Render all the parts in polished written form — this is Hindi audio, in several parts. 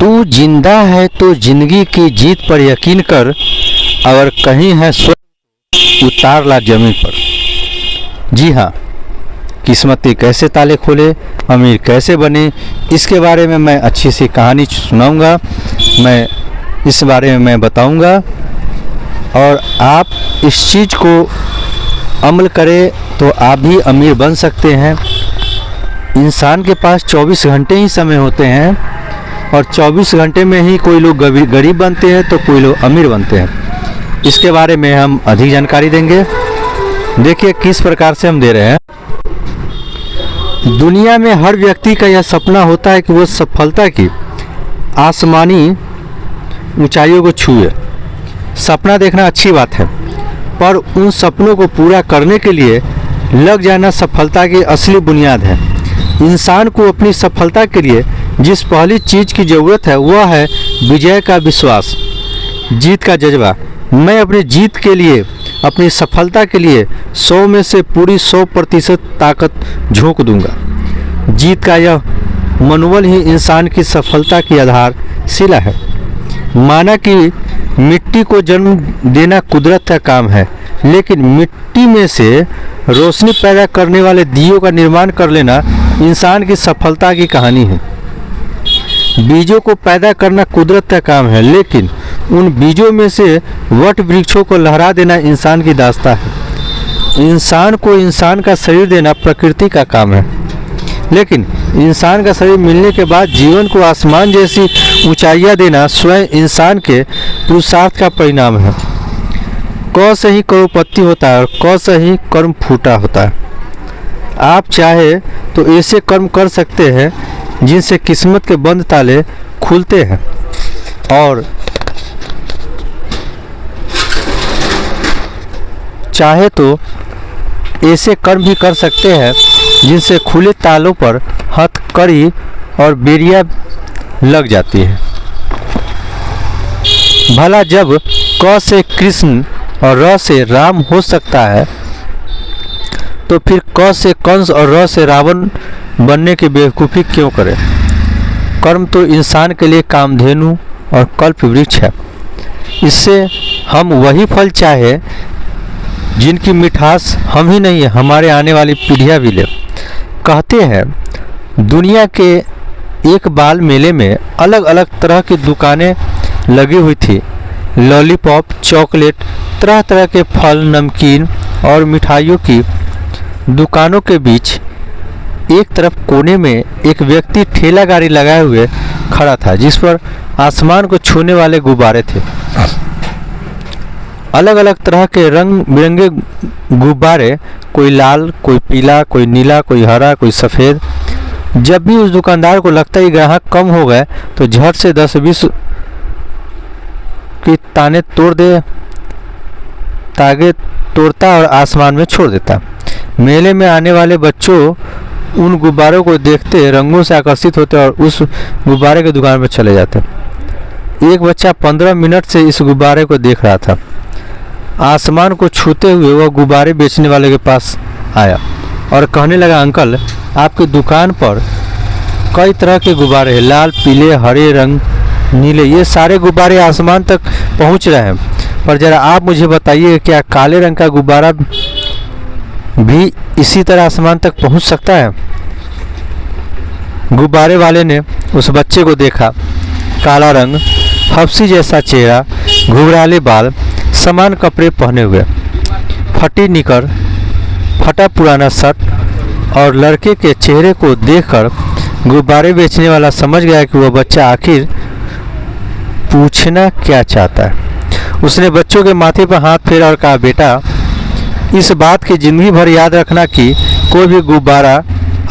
तू जिंदा है तो जिंदगी की जीत पर यकीन कर, अगर कहीं है स्वर्ग उतार ला जमीन पर। जी हाँ, किस्मत के कैसे ताले खोले, अमीर कैसे बने, इसके बारे में मैं अच्छी सी कहानी सुनाऊंगा। मैं इस बारे में मैं बताऊंगा और आप इस चीज़ को अमल करें तो आप भी अमीर बन सकते हैं। इंसान के पास 24 घंटे ही समय होते हैं और 24 घंटे में ही कोई लोग गरीब बनते हैं तो कोई लोग अमीर बनते हैं। इसके बारे में हम अधिक जानकारी देंगे। देखिए किस प्रकार से हम दे रहे हैं। दुनिया में हर व्यक्ति का यह सपना होता है कि वो सफलता की आसमानी ऊंचाइयों को छुए। सपना देखना अच्छी बात है, पर उन सपनों को पूरा करने के लिए लग जाना सफलता की असली बुनियाद है। इंसान को अपनी सफलता के लिए जिस पहली चीज़ की ज़रूरत है वह है विजय का विश्वास, जीत का जज्बा। मैं अपनी जीत के लिए, अपनी सफलता के लिए 100 में से पूरी 100% ताकत झोंक दूंगा। जीत का यह मनोबल ही इंसान की सफलता की आधारशिला है। माना कि मिट्टी को जन्म देना कुदरत का काम है, लेकिन मिट्टी में से रोशनी पैदा करने वाले दियों का निर्माण कर लेना इंसान की सफलता की कहानी है। बीजों को पैदा करना कुदरत का काम है, लेकिन उन बीजों में से वट वृक्षों को लहरा देना इंसान की दास्तां है। इंसान को इंसान का शरीर देना प्रकृति का काम है, लेकिन इंसान का शरीर मिलने के बाद जीवन को आसमान जैसी ऊंचाइयां देना स्वयं इंसान के पुरुषार्थ का परिणाम है। क से ही करोड़पति होता है और क से ही कर्म फूटा होता है। आप चाहे तो ऐसे कर्म कर सकते हैं जिनसे किस्मत के बंद ताले खुलते हैं, और चाहे तो ऐसे कर्म भी कर सकते हैं जिनसे खुले तालों पर हथकड़ी और बेरिया लग जाती है। भला जब क से कृष्ण और र से राम हो सकता है, तो फिर क से कंस और र से रावण बनने की बेवकूफ़ी क्यों करें। कर्म तो इंसान के लिए कामधेनु और कल्प वृक्ष है। इससे हम वही फल चाहे जिनकी मिठास हम ही नहीं, हमारे आने वाली पीढ़ियाँ भी ले। कहते हैं दुनिया के एक बाल मेले में अलग अलग तरह की दुकानें लगी हुई थी। लॉलीपॉप, चॉकलेट, तरह तरह के फल, नमकीन और मिठाइयों की दुकानों के बीच एक तरफ कोने में एक व्यक्ति ठेला गाड़ी लगाए हुए खड़ा था, जिस पर आसमान को छूने वाले गुब्बारे थे। अलग अलग तरह के रंग बिरंगे गुब्बारे, कोई लाल, कोई पीला, कोई नीला, कोई हरा, कोई सफ़ेद। जब भी उस दुकानदार को लगता है कि ग्राहक कम हो गए तो झट से 10-20 की तागे तोड़ता और आसमान में छोड़ देता। मेले में आने वाले बच्चों उन गुब्बारों को देखते रंगों से आकर्षित होते और उस गुब्बारे की दुकान पर चले जाते। एक बच्चा 15 मिनट से इस गुब्बारे को देख रहा था। आसमान को छूते हुए वह गुब्बारे बेचने वाले के पास आया और कहने लगा, अंकल, आपकी दुकान पर कई तरह के गुब्बारे हैं, लाल, पीले, हरे रंग, नीले, ये सारे गुब्बारे आसमान तक पहुंच रहे हैं, पर ज़रा आप मुझे बताइए क्या काले रंग का गुब्बारा भी इसी तरह आसमान तक पहुंच सकता है। गुब्बारे वाले ने उस बच्चे को देखा। काला रंग, हफ्सी जैसा चेहरा, घुंघराले बाल, समान कपड़े पहने हुए, फटी निकर, फटा पुराना शर्ट, और लड़के के चेहरे को देखकर गुब्बारे बेचने वाला समझ गया कि वह बच्चा आखिर पूछना क्या चाहता है। उसने बच्चों के माथे पर हाथ फेरा और कहा, बेटा, इस बात की जिंदगी भर याद रखना कि कोई भी गुब्बारा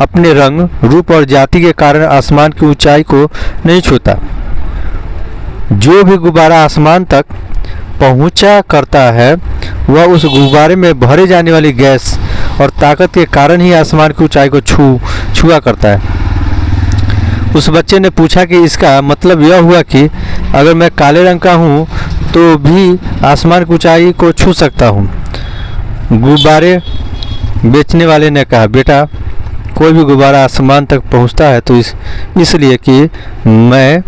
अपने रंग, रूप और जाति के कारण आसमान की ऊंचाई को नहीं छूता। जो भी गुब्बारा आसमान तक पहुंचा करता है वह उस गुब्बारे में भरे जाने वाली गैस और ताकत के कारण ही आसमान की ऊंचाई को छुआ करता है। उस बच्चे ने पूछा कि इसका मतलब यह हुआ कि अगर मैं काले रंग का हूँ तो भी आसमान की ऊंचाई को छू सकता हूँ। गुब्बारे बेचने वाले ने कहा, बेटा, कोई भी गुब्बारा आसमान तक पहुँचता है तो इसलिए कि मैं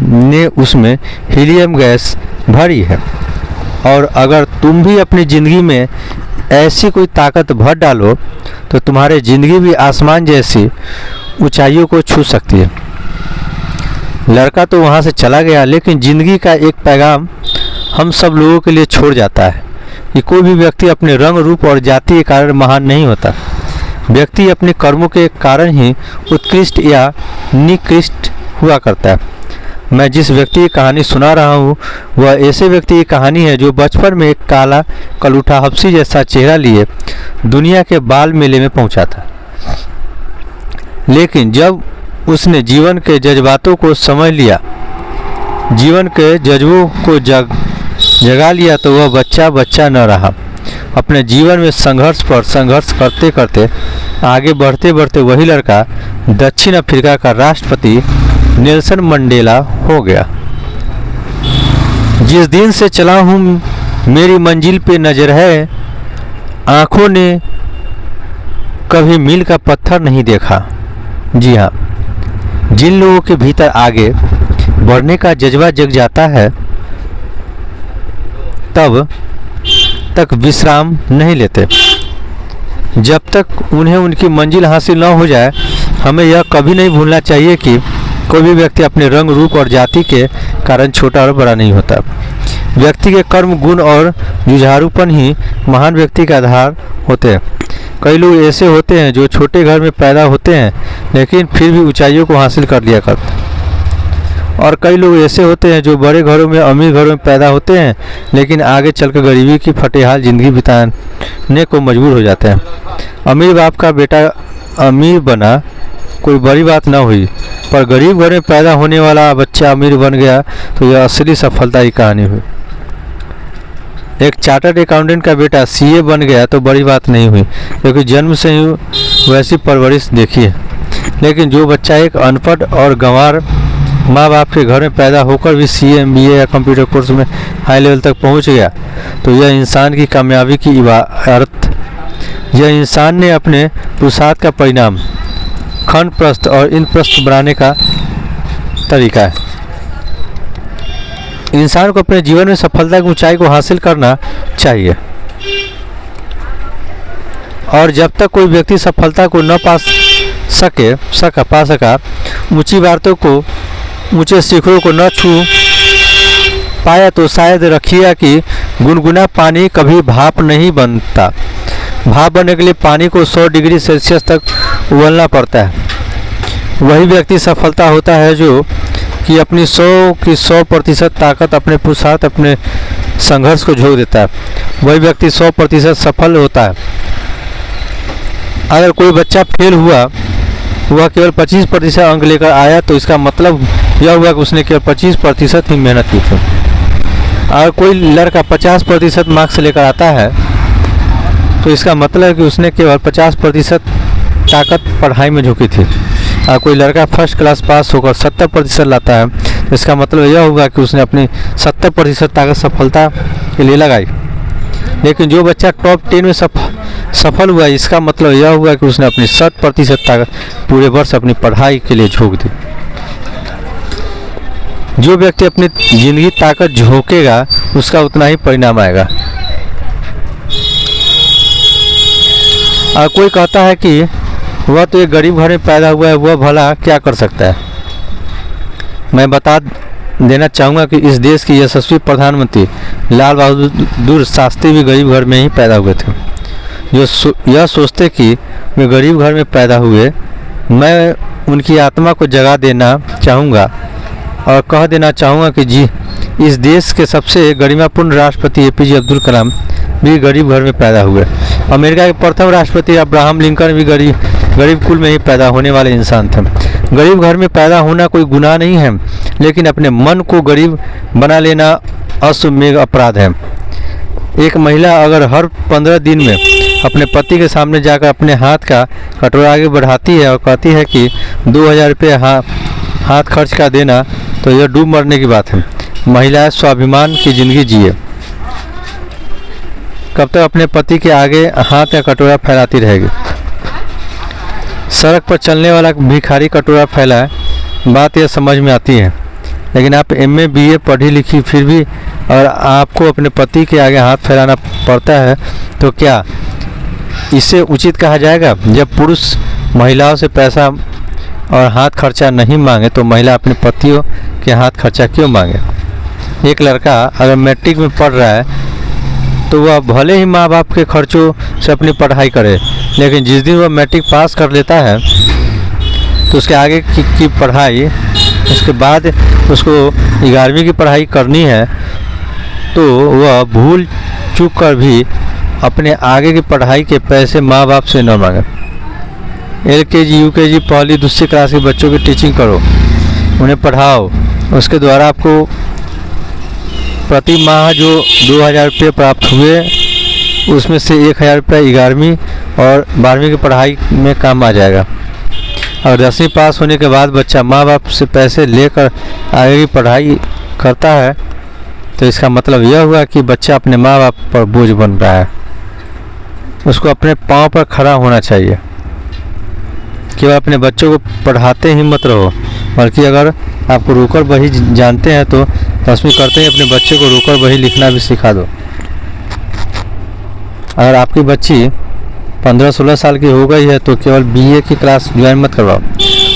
ने उसमें हीलियम गैस भरी है। और अगर तुम भी अपनी ज़िंदगी में ऐसी कोई ताकत भर डालो तो तुम्हारी ज़िंदगी भी आसमान जैसी ऊंचाइयों को छू सकती है। लड़का तो वहाँ से चला गया, लेकिन ज़िंदगी का एक पैगाम हम सब लोगों के लिए छोड़ जाता है कि कोई भी व्यक्ति अपने रंग, रूप और जाति के कारण महान नहीं होता। व्यक्ति अपने कर्मों के कारण ही उत्कृष्ट या निकृष्ट हुआ करता है। मैं जिस व्यक्ति की कहानी सुना रहा हूँ वह ऐसे व्यक्ति की कहानी है जो बचपन में एक काला कलूठा हफ्सी जैसा चेहरा लिए दुनिया के बाल मेले में पहुँचा था। लेकिन जब उसने जीवन के जज्बातों को समझ लिया, जीवन के जज्बों को जगा लिया, तो वह बच्चा न रहा। अपने जीवन में संघर्ष पर संघर्ष करते करते आगे बढ़ते बढ़ते वही लड़का दक्षिण अफ्रीका का राष्ट्रपति नेल्सन मंडेला हो गया। जिस दिन से चला हूँ मेरी मंजिल पे नज़र है, आँखों ने कभी मील का पत्थर नहीं देखा। जी हाँ, जिन लोगों के भीतर आगे बढ़ने का जज्बा जग जाता है तब तक विश्राम नहीं लेते जब तक उन्हें उनकी मंजिल हासिल न हो जाए। हमें यह कभी नहीं भूलना चाहिए कि कोई भी व्यक्ति अपने रंग, रूप और जाति के कारण छोटा और बड़ा नहीं होता। व्यक्ति के कर्म, गुण और जुझारूपन ही महान व्यक्ति का आधार होते हैं। कई लोग ऐसे होते हैं जो छोटे घर में पैदा होते हैं लेकिन फिर भी ऊंचाइयों को हासिल कर लिया करते हैं, और कई लोग ऐसे होते हैं जो बड़े घरों में, अमीर घरों में पैदा होते हैं लेकिन आगे चलकर गरीबी की फटेहाल ज़िंदगी बिताने को मजबूर हो जाते हैं। अमीर बाप का बेटा अमीर बना कोई बड़ी बात ना हुई, पर गरीब घर में पैदा होने वाला बच्चा अमीर बन गया तो यह असली सफलता की कहानी हुई। एक चार्टर्ड अकाउंटेंट का बेटा सीए बन गया तो बड़ी बात नहीं हुई, क्योंकि जन्म से ही वैसी परवरिश देखी है। लेकिन जो बच्चा एक अनपढ़ और गंवार माँ बाप के घर में पैदा होकर भी सीए, एमबीए या कंप्यूटर कोर्स में हाई लेवल तक पहुँच गया तो यह इंसान की कामयाबी की इबारत, यह इंसान ने अपने पुरुषार्थ का परिणाम खंड प्रस्थ और इंद्रप्रस्थ बनाने का तरीका है। इंसान को अपने जीवन में सफलता की ऊंचाई को हासिल करना चाहिए, और जब तक कोई व्यक्ति सफलता को न पा सका, ऊंची बातों को, ऊंचे शिखरों को न छू पाया, तो शायद रखिए कि गुनगुना पानी कभी भाप नहीं बनता। भाप बनने के लिए पानी को 100 डिग्री सेल्सियस तक उबलना पड़ता है। वही व्यक्ति सफलता होता है जो कि अपनी 100% ताकत अपने पुरुषार्थ, अपने संघर्ष को झोंक देता है। वही व्यक्ति 100% सफल होता है। अगर कोई बच्चा फेल हुआ, वह केवल 25% अंक लेकर आया, तो इसका मतलब यह हुआ कि उसने केवल 25% ही मेहनत की थी। अगर कोई लड़का 50% मार्क्स लेकर आता है तो इसका मतलब है कि उसने केवल 50% ताकत पढ़ाई में झोंकी थी। अगर कोई लड़का फर्स्ट क्लास पास होकर 70% लाता है तो इसका मतलब यह होगा कि उसने अपनी 70% ताकत सफलता के लिए लगाई। लेकिन जो बच्चा टॉप 10 में सफल हुआ, इसका मतलब यह हुआ कि उसने अपनी 100% ताकत पूरे वर्ष अपनी पढ़ाई के लिए झोंक दी। जो व्यक्ति अपनी जिंदगी ताकत झोंकेगा उसका उतना ही परिणाम आएगा। और कोई कहता है कि वह तो एक गरीब घर में पैदा हुआ है, वह भला क्या कर सकता है। मैं बता देना चाहूँगा कि इस देश के यशस्वी प्रधानमंत्री लाल बहादुर शास्त्री भी गरीब घर में ही पैदा हुए थे। जो यह सोचते कि वे गरीब घर में पैदा हुए, मैं उनकी आत्मा को जगा देना चाहूँगा और कह देना चाहूँगा कि जी, इस देश के सबसे गरिमापूर्ण राष्ट्रपति एपीजे अब्दुल कलाम भी गरीब घर में पैदा हुए। अमेरिका के प्रथम राष्ट्रपति अब्राहम लिंकन भी गरीब कुल में ही पैदा होने वाले इंसान थे। गरीब घर में पैदा होना कोई गुनाह नहीं है, लेकिन अपने मन को गरीब बना लेना अश्वमेध अपराध है। एक महिला अगर हर 15 दिन में अपने पति के सामने जाकर अपने हाथ का कटोरा आगे बढ़ाती है और कहती है कि 2000 रुपये हाथ खर्च का देना, तो यह डूब मरने की बात है। महिलाएं स्वाभिमान की ज़िंदगी जिए। कब तक अपने पति के आगे हाथ या कटोरा फैलाती रहेगी। सड़क पर चलने वाला भिखारी कटोरा फैलाए, बात यह समझ में आती है लेकिन आप MA BA पढ़ी लिखी फिर भी अगर आपको अपने पति के आगे हाथ फैलाना पड़ता है तो क्या इसे उचित कहा जाएगा? जब पुरुष महिलाओं से पैसा और हाथ खर्चा नहीं मांगे तो महिला अपने पतियों के हाथ खर्चा क्यों मांगे? एक लड़का अगर मैट्रिक में पढ़ रहा है तो वह भले ही माँ बाप के खर्चों से अपनी पढ़ाई करे, लेकिन जिस दिन वह मैट्रिक पास कर लेता है तो उसके आगे की पढ़ाई, उसके बाद उसको 11वीं की पढ़ाई करनी है तो वह भूल चूक कर भी अपने आगे की पढ़ाई के पैसे माँ बाप से न मांगे। LKG UKG पहली दूसरी क्लास के बच्चों की टीचिंग करो, उन्हें पढ़ाओ, उसके द्वारा आपको प्रति माह जो 2000 रुपये प्राप्त हुए उसमें से 1000 रुपये 11वीं और 12वीं की पढ़ाई में काम आ जाएगा। और 10वीं पास होने के बाद बच्चा माँ बाप से पैसे लेकर आगे की पढ़ाई करता है तो इसका मतलब यह हुआ कि बच्चा अपने माँ बाप पर बोझ बन रहा है। उसको अपने पाँव पर खड़ा होना चाहिए। केवल अपने बच्चों को पढ़ाते ही मत रहो, बल्कि अगर आपको रोकर बही जानते हैं तो 10वीं करते ही अपने बच्चे को रोकर बही लिखना भी सिखा दो। अगर आपकी बच्ची 15-16 साल की हो गई है तो केवल BA की क्लास ज्वाइन मत करवाओ,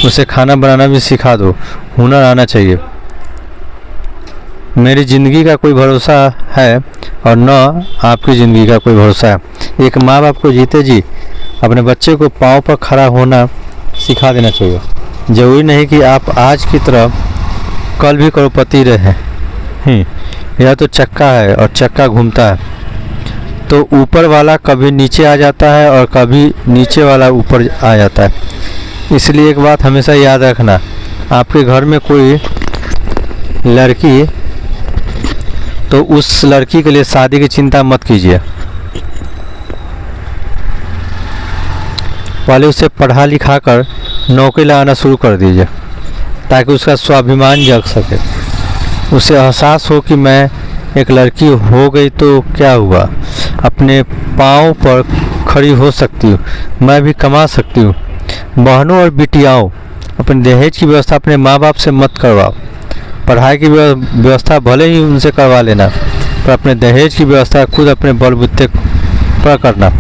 उसे खाना बनाना भी सिखा दो। हुनर आना चाहिए। मेरी ज़िंदगी का कोई भरोसा है और न आपकी ज़िंदगी का कोई भरोसा है। एक माँ बाप को जीते जी अपने बच्चे को पाँव पर खड़ा होना सिखा देना चाहिए। ज़रूरी नहीं कि आप आज की तरह कल भी करोड़पति रहें। यह तो चक्का है और चक्का घूमता है, तो ऊपर वाला कभी नीचे आ जाता है और कभी नीचे वाला ऊपर आ जाता है। इसलिए एक बात हमेशा याद रखना, आपके घर में कोई लड़की तो उस लड़की के लिए शादी की चिंता मत कीजिए। पहले उसे पढ़ा लिखा कर नौकरी लगाना शुरू कर दीजिए ताकि उसका स्वाभिमान जग सके। उसे एहसास हो कि मैं एक लड़की हो गई तो क्या हुआ, अपने पाँव पर खड़ी हो सकती हूँ, मैं भी कमा सकती हूँ। बहनों और बिटियाओं, अपने दहेज की व्यवस्था अपने माँ बाप से मत करवाओ। पढ़ाई की व्यवस्था भले ही उनसे करवा लेना, पर अपने दहेज की व्यवस्था खुद अपने बलबूते पर करना।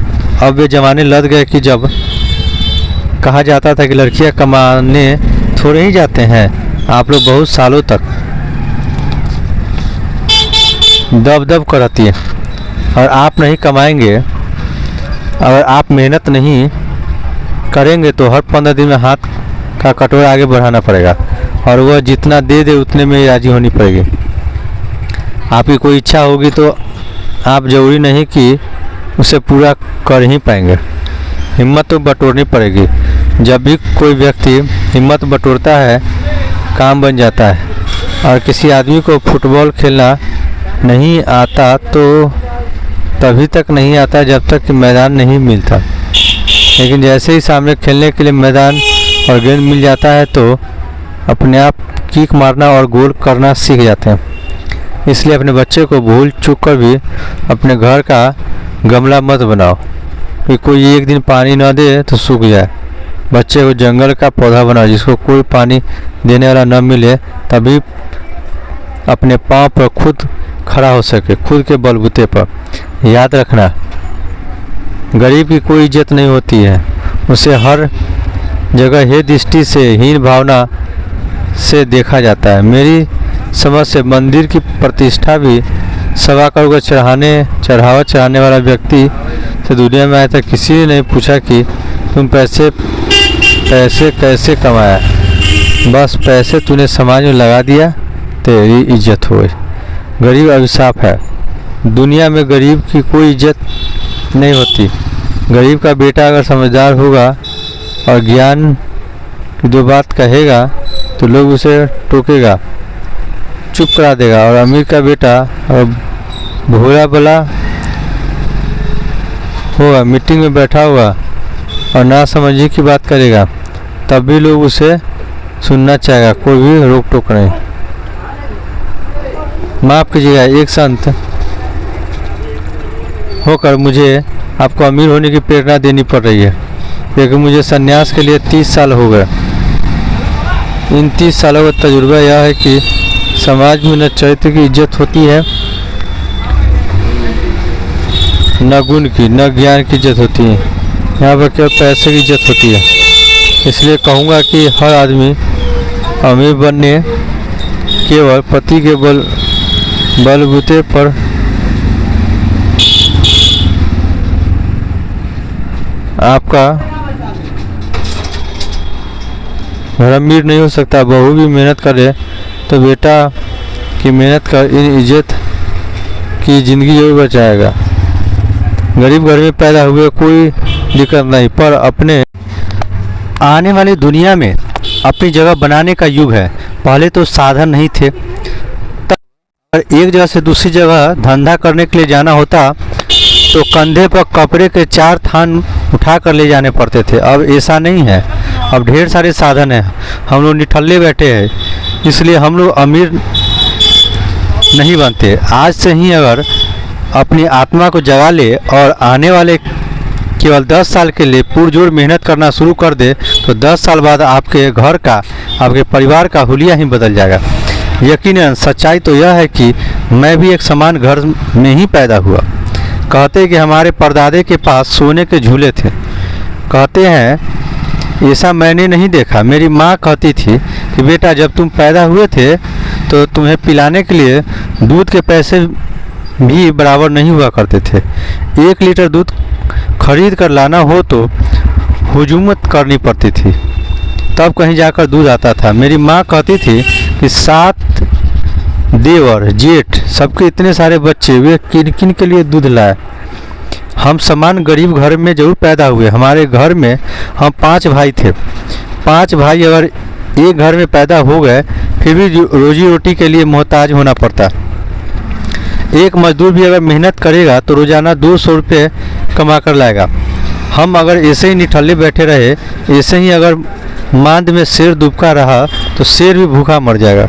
अब वे ज़माने लद गए कि जब कहा जाता था कि लड़कियां कमाने थोड़े ही जाते हैं, आप लोग बहुत सालों तक दब दब कर रहती है और आप नहीं कमाएंगे, अगर आप मेहनत नहीं करेंगे तो हर 15 दिन में हाथ का कटोरा आगे बढ़ाना पड़ेगा और वह जितना दे दे उतने में ही राजी होनी पड़ेगी। आपकी कोई इच्छा होगी तो आप ज़रूरी नहीं कि उसे पूरा कर ही पाएंगे। हिम्मत तो बटोरनी पड़ेगी। जब भी कोई व्यक्ति हिम्मत बटोरता है काम बन जाता है। और किसी आदमी को फुटबॉल खेलना नहीं आता तो तभी तक नहीं आता जब तक कि मैदान नहीं मिलता, लेकिन जैसे ही सामने खेलने के लिए मैदान और गेंद मिल जाता है तो अपने आप किक मारना और गोल करना सीख जाते हैं। इसलिए अपने बच्चे को भूल चूक कर भी अपने घर का गमला मत बनाओ कि कोई एक दिन पानी न दे तो सूख जाए। बच्चे को जंगल का पौधा बनाओ जिसको कोई पानी देने वाला न मिले, तभी अपने पाँव पर खुद खड़ा हो सके, खुद के बलबूते पर। याद रखना, गरीब की कोई इज्जत नहीं होती है, उसे हर जगह हे दृष्टि से हीन भावना से देखा जाता है। मेरी समझ से मंदिर की प्रतिष्ठा भी 1.25 करोड़ चढ़ावा चढ़ाने वाला व्यक्ति से दुनिया में आया था किसी ने नहीं पूछा कि तुम पैसे कैसे कमाया, बस पैसे तूने समाज में लगा दिया, तेरी इज्जत हो गई। गरीब अभिशाप है। दुनिया में गरीब की कोई इज्जत नहीं होती। गरीब का बेटा अगर समझदार होगा और ज्ञान की 2 बात कहेगा तो लोग उसे टोकेगा, चुप करा देगा। और अमीर का बेटा और भोला भला होगा, मीटिंग में बैठा हुआ और ना समझी की बात करेगा, तब भी लोग उसे सुनना चाहेगा, कोई भी रोक टोक नहीं। माफ़ कीजिएगा, एक संत होकर मुझे आपको अमीर होने की प्रेरणा देनी पड़ रही है, क्योंकि मुझे संन्यास के लिए 30 साल हो गए। इन 30 सालों का तजुर्बा यह है कि समाज में न चरित्र की इज्जत होती है, न गुण की, न ज्ञान की इज्जत होती है। यहाँ पर केवल पैसे की इज्जत होती है। इसलिए कहूँगा कि हर आदमी अमीर बनने केवल पति के बलबूते पर आपका घर अमीर नहीं हो सकता। बहू भी मेहनत करे तो बेटा की मेहनत का इन इज्जत की ज़िंदगी जरूर बचाएगा। गरीब घर में पैदा हुए कोई दिक्कत नहीं, पर अपने आने वाली दुनिया में अपनी जगह बनाने का युग है। पहले तो साधन नहीं थे, तब एक जगह से दूसरी जगह धंधा करने के लिए जाना होता तो कंधे पर कपड़े के 4 थान उठा कर ले जाने पड़ते थे। अब ऐसा नहीं है, अब ढेर सारे साधन हैं। हम लोग निठल्ले बैठे हैं, इसलिए हम लोग अमीर नहीं बनते। आज से ही अगर अपनी आत्मा को जगा ले और आने वाले केवल 10 साल के लिए पुरजोर मेहनत करना शुरू कर दे तो 10 साल बाद आपके घर का, आपके परिवार का हुलिया ही बदल जाएगा। यकीनन सच्चाई तो यह है कि मैं भी एक समान घर में ही पैदा हुआ। कहते कि हमारे परदादे के पास सोने के झूले थे। कहते हैं ऐसा मैंने नहीं देखा। मेरी माँ कहती थी कि बेटा जब तुम पैदा हुए थे तो तुम्हें पिलाने के लिए दूध के पैसे भी बराबर नहीं हुआ करते थे। 1 लीटर दूध खरीद कर लाना हो तो हुजूमत करनी पड़ती थी, तब कहीं जाकर दूध आता था। मेरी माँ कहती थी कि 7 देवर जेठ सबके इतने सारे बच्चे, वे किन किन के लिए दूध लाए। हम समान गरीब घर में जरूर पैदा हुए। हमारे घर में हम 5 भाई थे। 5 भाई अगर एक घर में पैदा हो गए फिर भी रोजी रोटी के लिए मोहताज होना पड़ता। एक मजदूर भी अगर मेहनत करेगा तो रोज़ाना 200 रुपये कमा कर लाएगा। हम अगर ऐसे ही निठल्ले बैठे रहे, ऐसे ही अगर मांद में शेर दुबका रहा तो शेर भी भूखा मर जाएगा।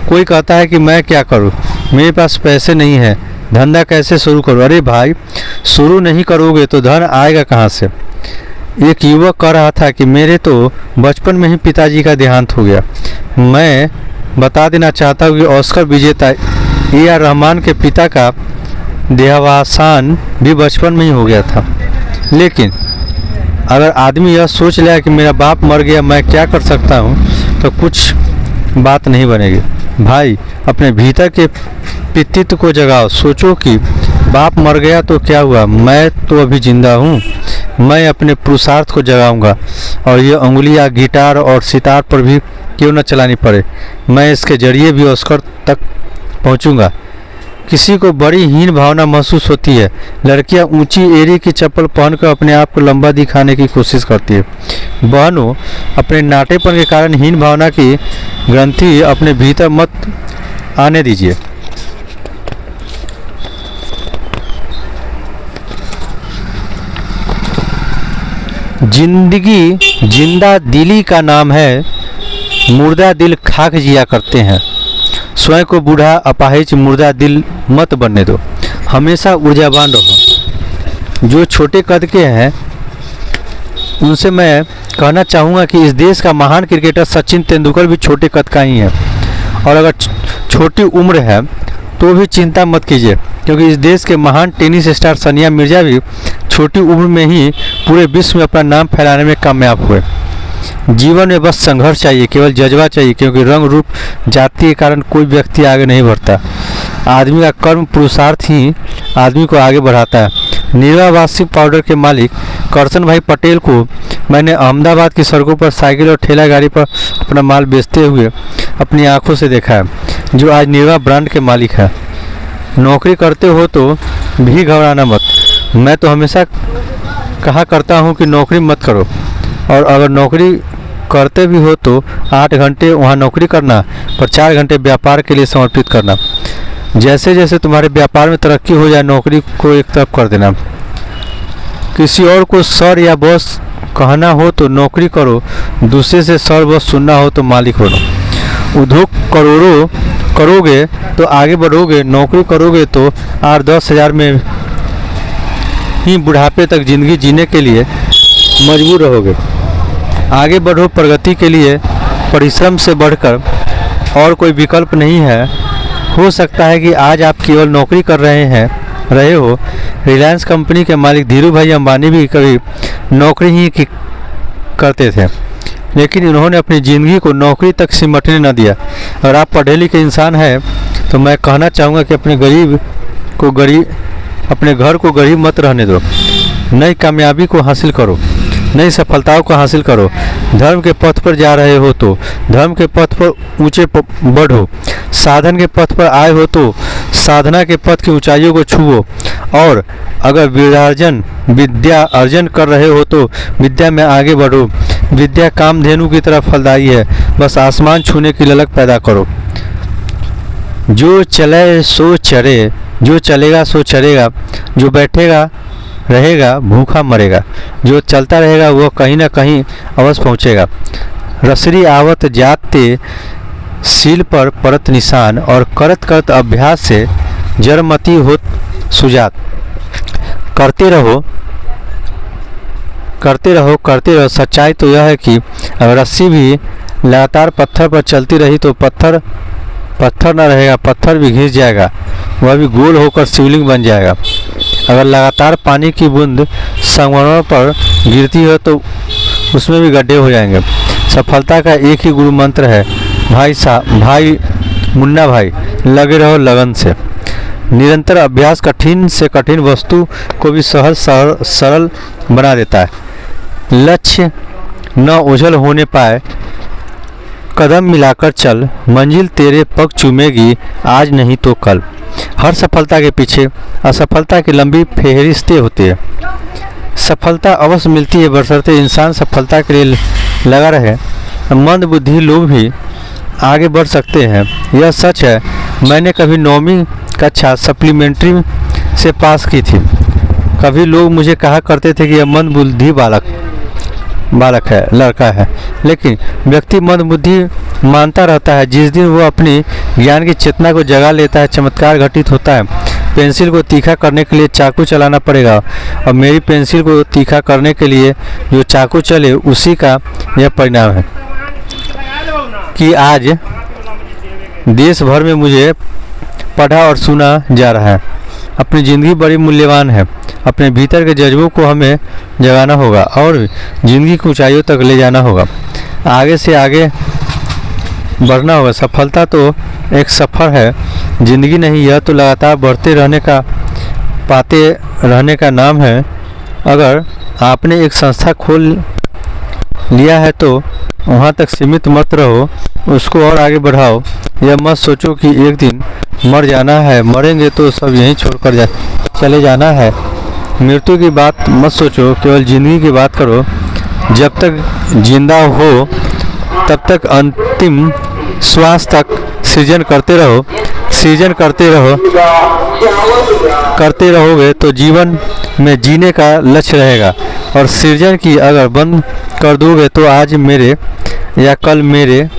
कोई कहता है कि मैं क्या करूं, मेरे पास पैसे नहीं है, धंधा कैसे शुरू करूं। अरे भाई, शुरू नहीं करोगे तो धन आएगा कहां से। एक युवक कह रहा था कि मेरे तो बचपन में ही पिताजी का देहांत हो गया। मैं बता देना चाहता हूँ कि ऑस्कर विजेता ए.आर. रहमान के पिता का देहावसान भी बचपन में ही हो गया था। लेकिन अगर आदमी यह सोच लिया कि मेरा बाप मर गया, मैं क्या कर सकता हूँ, तो कुछ बात नहीं बनेगी। भाई, अपने भीतर के पितृत्व को जगाओ। सोचो कि बाप मर गया तो क्या हुआ, मैं तो अभी जिंदा हूँ। मैं अपने पुरुषार्थ को जगाऊंगा और ये उंगलियां गिटार और सितार पर भी क्यों न चलानी पड़े, मैं इसके जरिए भी ऑस्कर तक पहुँचूंगा। किसी को बड़ी हीन भावना महसूस होती है। लड़कियां ऊंची एड़ी की चप्पल पहनकर अपने आप को लंबा दिखाने की कोशिश करती है। बहनों, अपने नाटेपन के कारण हीन भावना की ग्रंथि अपने भीतर मत आने दीजिए। जिंदगी जिंदा दिली का नाम है, मुर्दा दिल खाक जिया करते हैं। स्वयं को बूढ़ा अपाहिज मुर्दा दिल मत बनने दो। हमेशा ऊर्जावान रहो। जो छोटे कद के हैं उनसे मैं कहना चाहूँगा कि इस देश का महान क्रिकेटर सचिन तेंदुलकर भी छोटे कद का ही है। और अगर छोटी उम्र है तो भी चिंता मत कीजिए, क्योंकि इस देश के महान टेनिस स्टार सानिया मिर्जा भी छोटी उम्र में ही पूरे विश्व में अपना नाम फैलाने में कामयाब हुए। जीवन में बस संघर्ष चाहिए, केवल जज्बा चाहिए, क्योंकि रंग रूप जाति के कारण कोई व्यक्ति आगे नहीं बढ़ता। आदमी का कर्म पुरुषार्थ ही आदमी को आगे बढ़ाता है। निर्वावासी पाउडर के मालिक करसन भाई पटेल को मैंने अहमदाबाद की सड़कों पर साइकिल और ठेला गाड़ी पर अपना माल बेचते हुए अपनी आंखों से देखा है, जो आज निर्वा ब्रांड के मालिक है। नौकरी करते हो तो भी घबराना मत। मैं तो हमेशा कहा करता हूँ कि नौकरी मत करो, और अगर नौकरी करते भी हो तो 8 घंटे वहाँ नौकरी करना, पर 4 घंटे व्यापार के लिए समर्पित करना। जैसे जैसे तुम्हारे व्यापार में तरक्की हो जाए, नौकरी को एक तरफ कर देना। किसी और को सर या बॉस कहना हो तो नौकरी करो, दूसरे से सर बॉस सुनना हो तो मालिक बनो। उद्योग करोगे तो आगे बढ़ोगे, नौकरी करोगे तो 8-10 हज़ार में ही बुढ़ापे तक जिंदगी जीने के लिए मजबूर रहोगे। आगे बढ़ो, प्रगति के लिए परिश्रम से बढ़कर और कोई विकल्प नहीं है। हो सकता है कि आज आप केवल नौकरी कर रहे हो। रिलायंस कंपनी के मालिक धीरू भाई अंबानी भी कभी नौकरी ही करते थे, लेकिन इन्होंने अपनी ज़िंदगी को नौकरी तक सिमटने न दिया। अगर आप पढ़े लिखे इंसान हैं तो मैं कहना चाहूँगा कि अपने घर को गरीब मत रहने दो। नई कामयाबी को हासिल करो, नई सफलताओं को हासिल करो। धर्म के पथ पर जा रहे हो तो धर्म के पथ पर ऊंचे बढ़ो। साधन के पथ पर आए हो तो साधना के पथ की ऊंचाइयों को छुओ। और अगर विद्या अर्जन कर रहे हो तो विद्या में आगे बढ़ो। विद्या कामधेनु की तरह फलदायी है, बस आसमान छूने की ललक पैदा करो। जो चले सो चरे, जो चलेगा सो चरेगा, जो बैठेगा रहेगा भूखा मरेगा, जो चलता रहेगा वह कहीं ना कहीं अवश्य पहुँचेगा। रसरी आवत जाते सील पर परत निशान, और करत करत अभ्यास से जड़मती होत सुजात। करते रहो। सच्चाई तो यह है कि अगर रस्सी भी लगातार पत्थर पर चलती रही तो पत्थर न रहेगा, पत्थर भी घिस जाएगा, वह भी गोल होकर शिवलिंग बन जाएगा। अगर लगातार पानी की बूंद संगमरमर पर गिरती है तो उसमें भी गड्ढे हो जाएंगे। सफलता का एक ही गुरु मंत्र है, भाई मुन्ना भाई, लगे रहो लगन से। निरंतर अभ्यास कठिन से कठिन वस्तु को भी सहज सरल बना देता है। लक्ष्य न ओझल होने पाए, कदम मिलाकर चल, मंजिल तेरे पग चूमेगी आज नहीं तो कल। हर सफलता के पीछे असफलता की लंबी फेहरिस्तें होती है। सफलता अवश्य मिलती है बशर्ते इंसान सफलता के लिए लगा रहे। मंद बुद्धि लोग भी आगे बढ़ सकते हैं, यह सच है। मैंने कभी 9वीं कक्षा सप्लीमेंट्री से पास की थी। कभी लोग मुझे कहा करते थे कि यह मंद बुद्धि बालक है, लड़का है, लेकिन व्यक्ति मंद बुद्धि मानता रहता है। जिस दिन वो अपनी ज्ञान की चेतना को जगा लेता है, चमत्कार घटित होता है। पेंसिल को तीखा करने के लिए चाकू चलाना पड़ेगा, और मेरी पेंसिल को तीखा करने के लिए जो चाकू चले उसी का यह परिणाम है कि आज देश भर में मुझे पढ़ा और सुना जा रहा है। अपनी ज़िंदगी बड़ी मूल्यवान है। अपने भीतर के जज्बों को हमें जगाना होगा और ज़िंदगी की ऊंचाइयों तक ले जाना होगा। आगे से आगे बढ़ना होगा। सफलता तो एक सफ़र है, ज़िंदगी नहीं। यह तो लगातार पाते रहने का नाम है। अगर आपने एक संस्था खोल लिया है तो वहाँ तक सीमित मत रहो, उसको और आगे बढ़ाओ। यह मत सोचो कि एक दिन मर जाना है, मरेंगे तो सब यहीं छोड़कर चले जाना है। मृत्यु की बात मत सोचो, केवल ज़िंदगी की बात करो। जब तक जिंदा हो तब तक अंतिम श्वास तक सृजन करते रहोगे तो जीवन में जीने का लक्ष्य रहेगा। और सृजन की अगर बंद कर दोगे तो आज मेरे या कल मेरे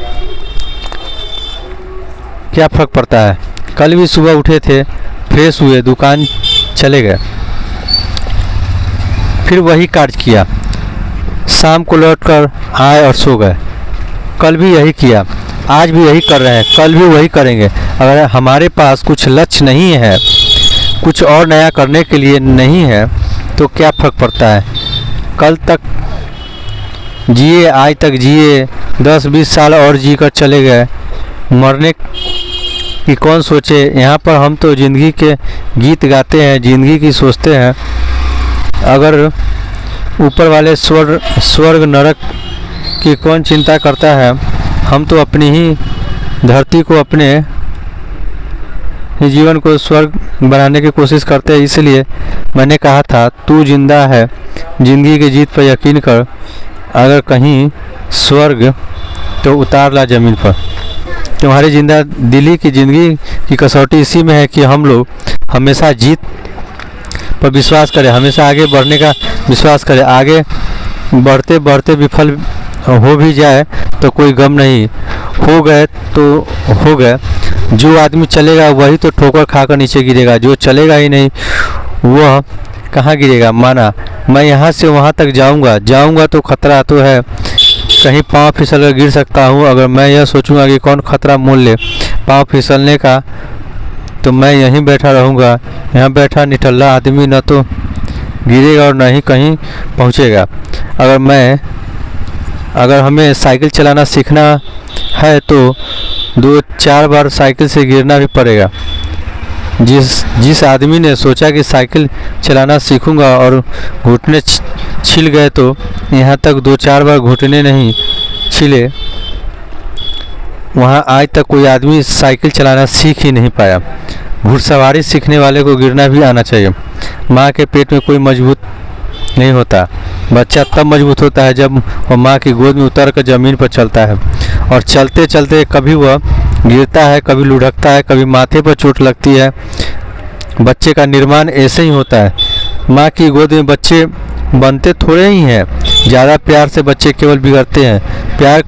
क्या फ़र्क पड़ता है। कल भी सुबह उठे थे, फ्रेश हुए, दुकान चले गए, फिर वही कार्य किया, शाम को लौटकर आए और सो गए। कल भी यही किया, आज भी यही कर रहे हैं, कल भी वही करेंगे। अगर हमारे पास कुछ लक्ष्य नहीं है, कुछ और नया करने के लिए नहीं है, तो क्या फ़र्क पड़ता है। कल तक जिए, आज तक जिए, 10-20 साल और जी कर चले गए, मरने की कौन सोचे। यहाँ पर हम तो ज़िंदगी के गीत गाते हैं, ज़िंदगी की सोचते हैं। अगर ऊपर वाले स्वर्ग नरक की कौन चिंता करता है। हम तो अपनी ही धरती को, अपने ही जीवन को स्वर्ग बनाने की कोशिश करते हैं। इसलिए मैंने कहा था, तू जिंदा है, ज़िंदगी की जीत पर यकीन कर। अगर कहीं स्वर्ग तो उतार ला ज़मीन पर। तुम्हारी जिंदा दिली की ज़िंदगी की कसौटी इसी में है कि हम लोग हमेशा जीत पर विश्वास करें, हमेशा आगे बढ़ने का विश्वास करें। आगे बढ़ते बढ़ते विफल हो भी जाए तो कोई गम नहीं, हो गए तो हो गए। जो आदमी चलेगा वही तो ठोकर खाकर नीचे गिरेगा, जो चलेगा ही नहीं वह कहाँ गिरेगा। माना मैं यहाँ से वहाँ तक जाऊँगा तो खतरा तो है, कहीं पाँव फिसल कर गिर सकता हूँ। अगर मैं यह सोचूंगा कि कौन खतरा मोल ले पाँव फिसलने का, तो मैं यहीं बैठा रहूँगा। यहाँ बैठा निठल्ला आदमी न तो गिरेगा और न ही कहीं पहुँचेगा। अगर हमें साइकिल चलाना सीखना है तो 2-4 बार साइकिल से गिरना भी पड़ेगा। जिस आदमी ने सोचा कि साइकिल चलाना सीखूंगा और घुटने छिल गए, तो यहाँ तक 2-4 बार घुटने नहीं छिले, वहाँ आज तक कोई आदमी साइकिल चलाना सीख ही नहीं पाया। घुड़सवारी सीखने वाले को गिरना भी आना चाहिए। माँ के पेट में कोई मजबूत नहीं होता। बच्चा तब मजबूत होता है जब वह माँ की गोद में उतर कर ज़मीन पर चलता है, और चलते चलते कभी वह गिरता है, कभी लुढ़कता है, कभी माथे पर चोट लगती है। बच्चे का निर्माण ऐसे ही होता है। माँ की गोद में बच्चे बनते थोड़े ही हैं। ज़्यादा प्यार से बच्चे केवल बिगड़ते हैं। प्यार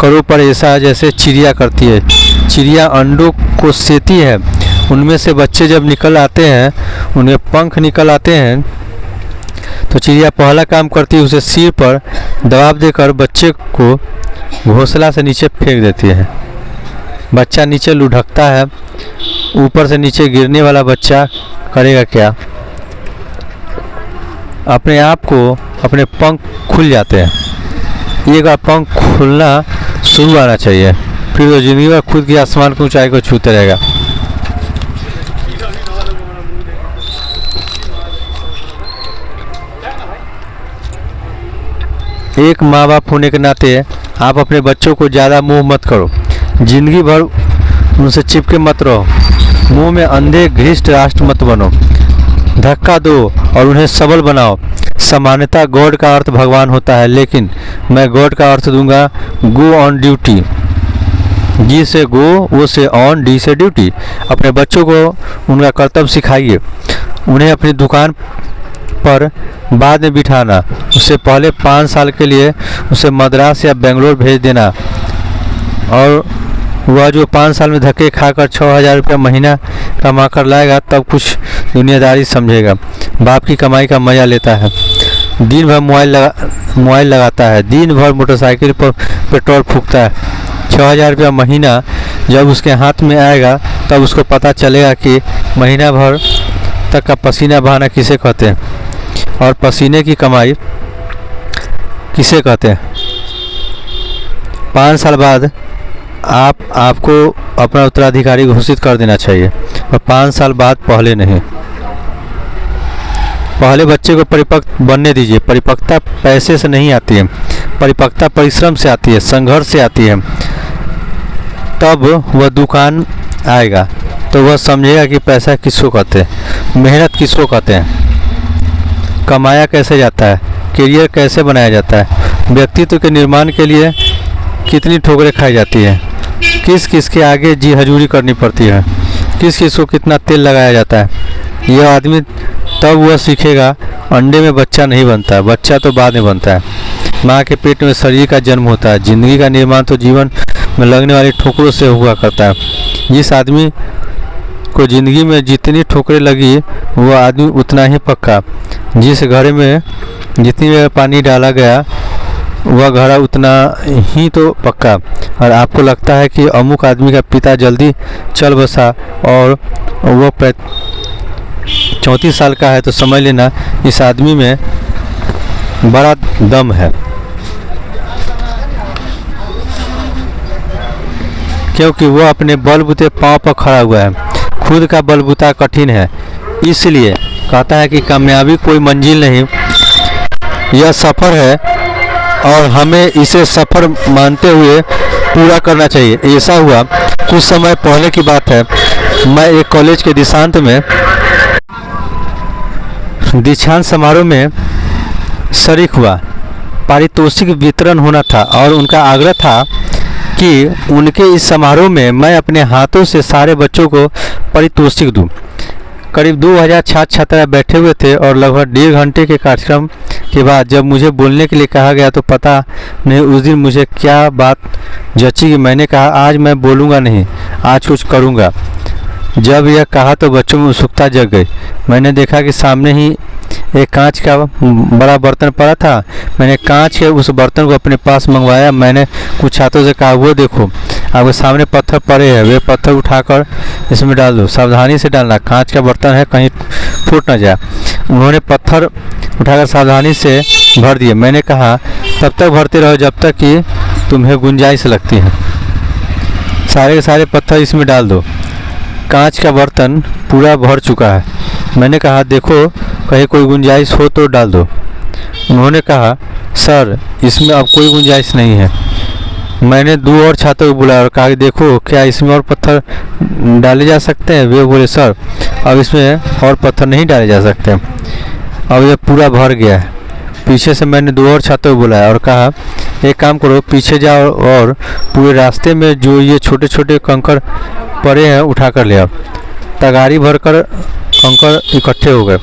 करो पर ऐसा जैसे चिड़िया करती है। चिड़िया अंडों को सेती है, उनमें से बच्चे जब निकल आते हैं, उनमें पंख निकल आते हैं, तो चिड़िया पहला काम करती है उसे सिर पर दबाव देकर बच्चे को घोंसला से नीचे फेंक देती है। बच्चा नीचे लुढ़कता है। ऊपर से नीचे गिरने वाला बच्चा करेगा क्या? अपने आप को अपने पंख खुल जाते हैं। एक बार पंख खुलना शुरू आना चाहिए, फिर वो जिंदगी में खुद की आसमान की ऊंचाई को छूते रहेगा। एक माँ बाप होने के नाते आप अपने बच्चों को ज़्यादा मोह मत करो। जिंदगी भर उनसे चिपके मत रहो। मुंह में अंधे घृष्ट राष्ट्र मत बनो। धक्का दो और उन्हें सबल बनाओ। सामान्यतः गॉड का अर्थ भगवान होता है, लेकिन मैं गॉड का अर्थ दूंगा गो ऑन ड्यूटी। जी से गो, वो से ऑन, डी से ड्यूटी। अपने बच्चों को उनका कर्तव्य सिखाइए। उन्हें अपनी दुकान पर बाद में बिठाना, उससे पहले 5 साल के लिए उसे मद्रास या बेंगलोर भेज देना, और वह जो 5 साल में धक्के खाकर 6,000 रुपये महीना कमा कर लाएगा, तब कुछ दुनियादारी समझेगा। बाप की कमाई का मज़ा लेता है। दिन भर मोबाइल लगाता है, दिन भर मोटरसाइकिल पर पेट्रोल फूकता है। 6,000 रुपया महीना जब उसके हाथ में आएगा, तब उसको पता चलेगा कि महीना भर तक का पसीना बहाना किसे कहते हैं और पसीने की कमाई किसे कहते हैं। 5 साल बाद आपको अपना उत्तराधिकारी घोषित कर देना चाहिए, और 5 साल बाद पहले नहीं। पहले बच्चे को परिपक्व बनने दीजिए। परिपक्वता पैसे से नहीं आती है, परिपक्वता परिश्रम से आती है, संघर्ष से आती है। तब वह दुकान आएगा तो वह समझेगा कि पैसा किसको कहते हैं, मेहनत किसको कहते हैं, कमाया कैसे जाता है, करियर कैसे बनाया जाता है, व्यक्तित्व के निर्माण के लिए कितनी ठोकरें खाई जाती है, किस किस के आगे जी हजूरी करनी पड़ती है, किस किस को कितना तेल लगाया जाता है। यह आदमी तब वह सीखेगा। अंडे में बच्चा नहीं बनता, बच्चा तो बाद में बनता है। माँ के पेट में शरीर का जन्म होता है। जिंदगी का निर्माण तो जीवन में लगने वाली ठोकरों से हुआ करता है। जिस आदमी को जिंदगी में जितनी ठोकरें लगी, वह आदमी उतना ही पक्का। जिस घड़े में जितनी बार पानी डाला गया, वह घड़ा उतना ही तो पक्का। और आपको लगता है कि अमुक आदमी का पिता जल्दी चल बसा और वह 34 साल का है, तो समझ लेना इस आदमी में बड़ा दम है, क्योंकि वह अपने बलबूते पांव पर खड़ा हुआ है। खुद का बलबूता कठिन है, इसलिए कहता है कि कामयाबी कोई मंजिल नहीं, यह सफ़र है और हमें इसे सफ़र मानते हुए पूरा करना चाहिए। ऐसा हुआ कुछ समय पहले की बात है। मैं एक कॉलेज के दीक्षांत समारोह में शरीक हुआ। पारितोषिक वितरण होना था और उनका आग्रह था कि उनके इस समारोह में मैं अपने हाथों से सारे बच्चों को पारितोषिक दूं। करीब 2000 छात्र छात्रा बैठे हुए थे और लगभग 1.5 घंटे के कार्यक्रम के बाद जब मुझे बोलने के लिए कहा गया, तो पता नहीं उस दिन मुझे क्या बात जची कि मैंने कहा आज मैं बोलूँगा नहीं, आज कुछ करूँगा। जब यह कहा तो बच्चों में उत्सुकता जग गई। मैंने देखा कि सामने ही एक कांच का बड़ा बर्तन पड़ा था। मैंने कांच के उस बर्तन को अपने पास मंगवाया। मैंने कुछ हाथों से कहा, वो देखो आपके सामने पत्थर पड़े हैं, वे पत्थर उठाकर इसमें डाल दो, सावधानी से डालना, कांच का बर्तन है, कहीं फूट ना जाए। उन्होंने पत्थर उठाकर सावधानी से भर दिए। मैंने कहा, तब तक भरते रहो जब तक कि तुम्हें गुंजाइश लगती है। सारे के सारे पत्थर इसमें डाल दो। कांच का बर्तन पूरा भर चुका है। मैंने कहा, देखो कहीं कोई गुंजाइश हो तो डाल दो। उन्होंने कहा, सर इसमें अब कोई गुंजाइश नहीं है। मैंने 2 और छात्रों को बुलाया और कहा कि देखो क्या इसमें और पत्थर डाले जा सकते हैं। वे बोले, सर अब इसमें और पत्थर नहीं डाले जा सकते, अब यह पूरा भर गया है। पीछे से मैंने 2 और छात्रों को बुलाया और कहा, एक काम करो, पीछे जाओ और पूरे रास्ते में जो ये छोटे छोटे कंकड़ पड़े हैं उठा कर ले आओ। तगारी भरकर कंकड़ इकट्ठे हो गए।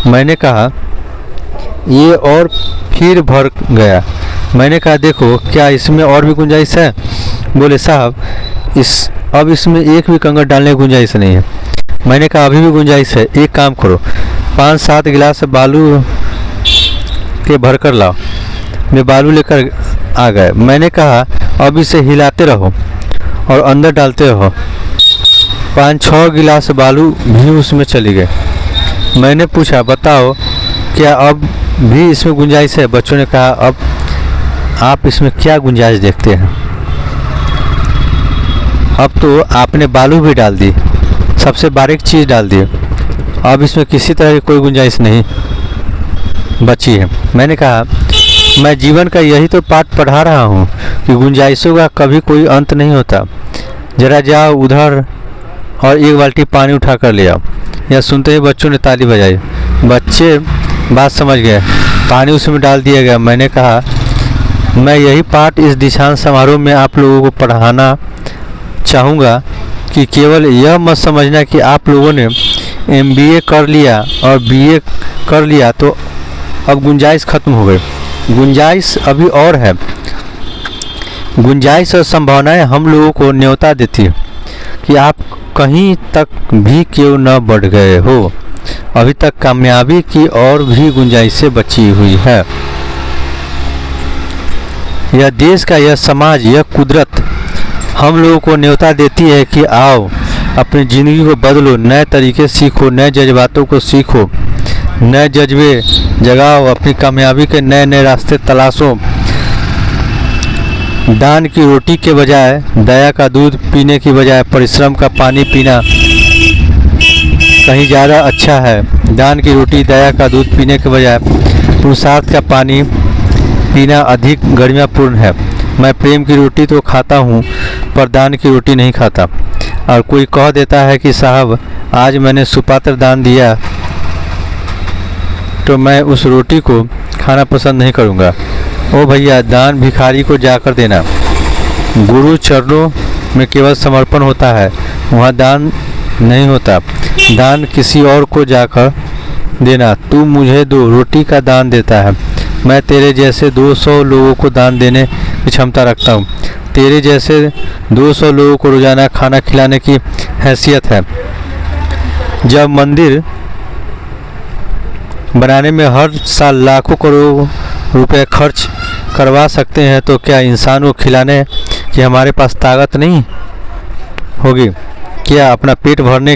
मैंने कहा, ये और फिर भर गया। मैंने कहा, देखो क्या इसमें और भी गुंजाइश है। बोले, साहब अब इसमें एक भी कंकड़ डालने की गुंजाइश नहीं है। मैंने कहा, अभी भी गुंजाइश है, एक काम करो, 5-7 गिलास बालू के भर कर लाओ। वे बालू लेकर आ गए। मैंने कहा, अब इसे हिलाते रहो और अंदर डालते रहो। 5-6 गिलास बालू भी उसमें चली गए। मैंने पूछा, बताओ क्या अब भी इसमें गुंजाइश है। बच्चों ने कहा, अब आप इसमें क्या गुंजाइश देखते हैं, अब तो आपने बालू भी डाल दी, सबसे बारीक चीज़ डाल दी, अब इसमें किसी तरह की कोई गुंजाइश नहीं बची है। मैंने कहा, मैं जीवन का यही तो पाठ पढ़ा रहा हूँ कि गुंजाइशों का कभी कोई अंत नहीं होता। जरा जाओ उधर और 1 बाल्टी पानी उठा कर ले आओ। यह सुनते ही बच्चों ने ताली बजाई। बच्चे बात समझ गए, पानी उसमें डाल दिया गया। मैंने कहा, मैं यही पाठ इस दीक्षांत समारोह में आप लोगों को पढ़ाना चाहूँगा कि केवल यह मत समझना कि आप लोगों ने MBA कर लिया और BA कर लिया तो अब गुंजाइश खत्म हो गई। गुंजाइश अभी और है। गुंजाइश और संभावनाएं हम लोगों को न्योता देती है कि आप कहीं तक भी क्यों न बढ़ गए हो, अभी तक कामयाबी की और भी गुंजाइशें बची हुई है। यह देश का, यह समाज, यह कुदरत हम लोगों को न्योता देती है कि आओ अपनी ज़िंदगी को बदलो, नए तरीके सीखो, नए जज्बातों को सीखो, नए जज्बे जगाओ, अपनी कामयाबी के नए नए रास्ते तलाशो। दान की रोटी के बजाय दया का दूध पीने की बजाय परिश्रम का पानी पीना कहीं ज़्यादा अच्छा है। दान की रोटी, दया का दूध पीने के बजाय पुरुषार्थ का पानी पीना अधिक गरिमापूर्ण है। मैं प्रेम की रोटी तो खाता हूँ पर दान की रोटी नहीं खाता। और कोई कह देता है कि साहब आज मैंने सुपात्र दान दिया तो मैं उस रोटी को खाना पसंद नहीं करूँगा। ओ भैया, दान भिखारी को जाकर देना। गुरु चरणों में केवल समर्पण होता है, वहाँ दान नहीं होता। दान किसी और को जाकर देना। तू मुझे 2 रोटी का दान देता है, मैं तेरे जैसे 200 लोगों को दान देने की क्षमता रखता हूँ। तेरे जैसे 200 लोगों को रोज़ाना खाना खिलाने की हैसियत है। जब मंदिर बनाने में हर साल लाखों करोड़ रुपए खर्च करवा सकते हैं तो क्या इंसान को खिलाने की हमारे पास ताकत नहीं होगी? क्या अपना पेट भरने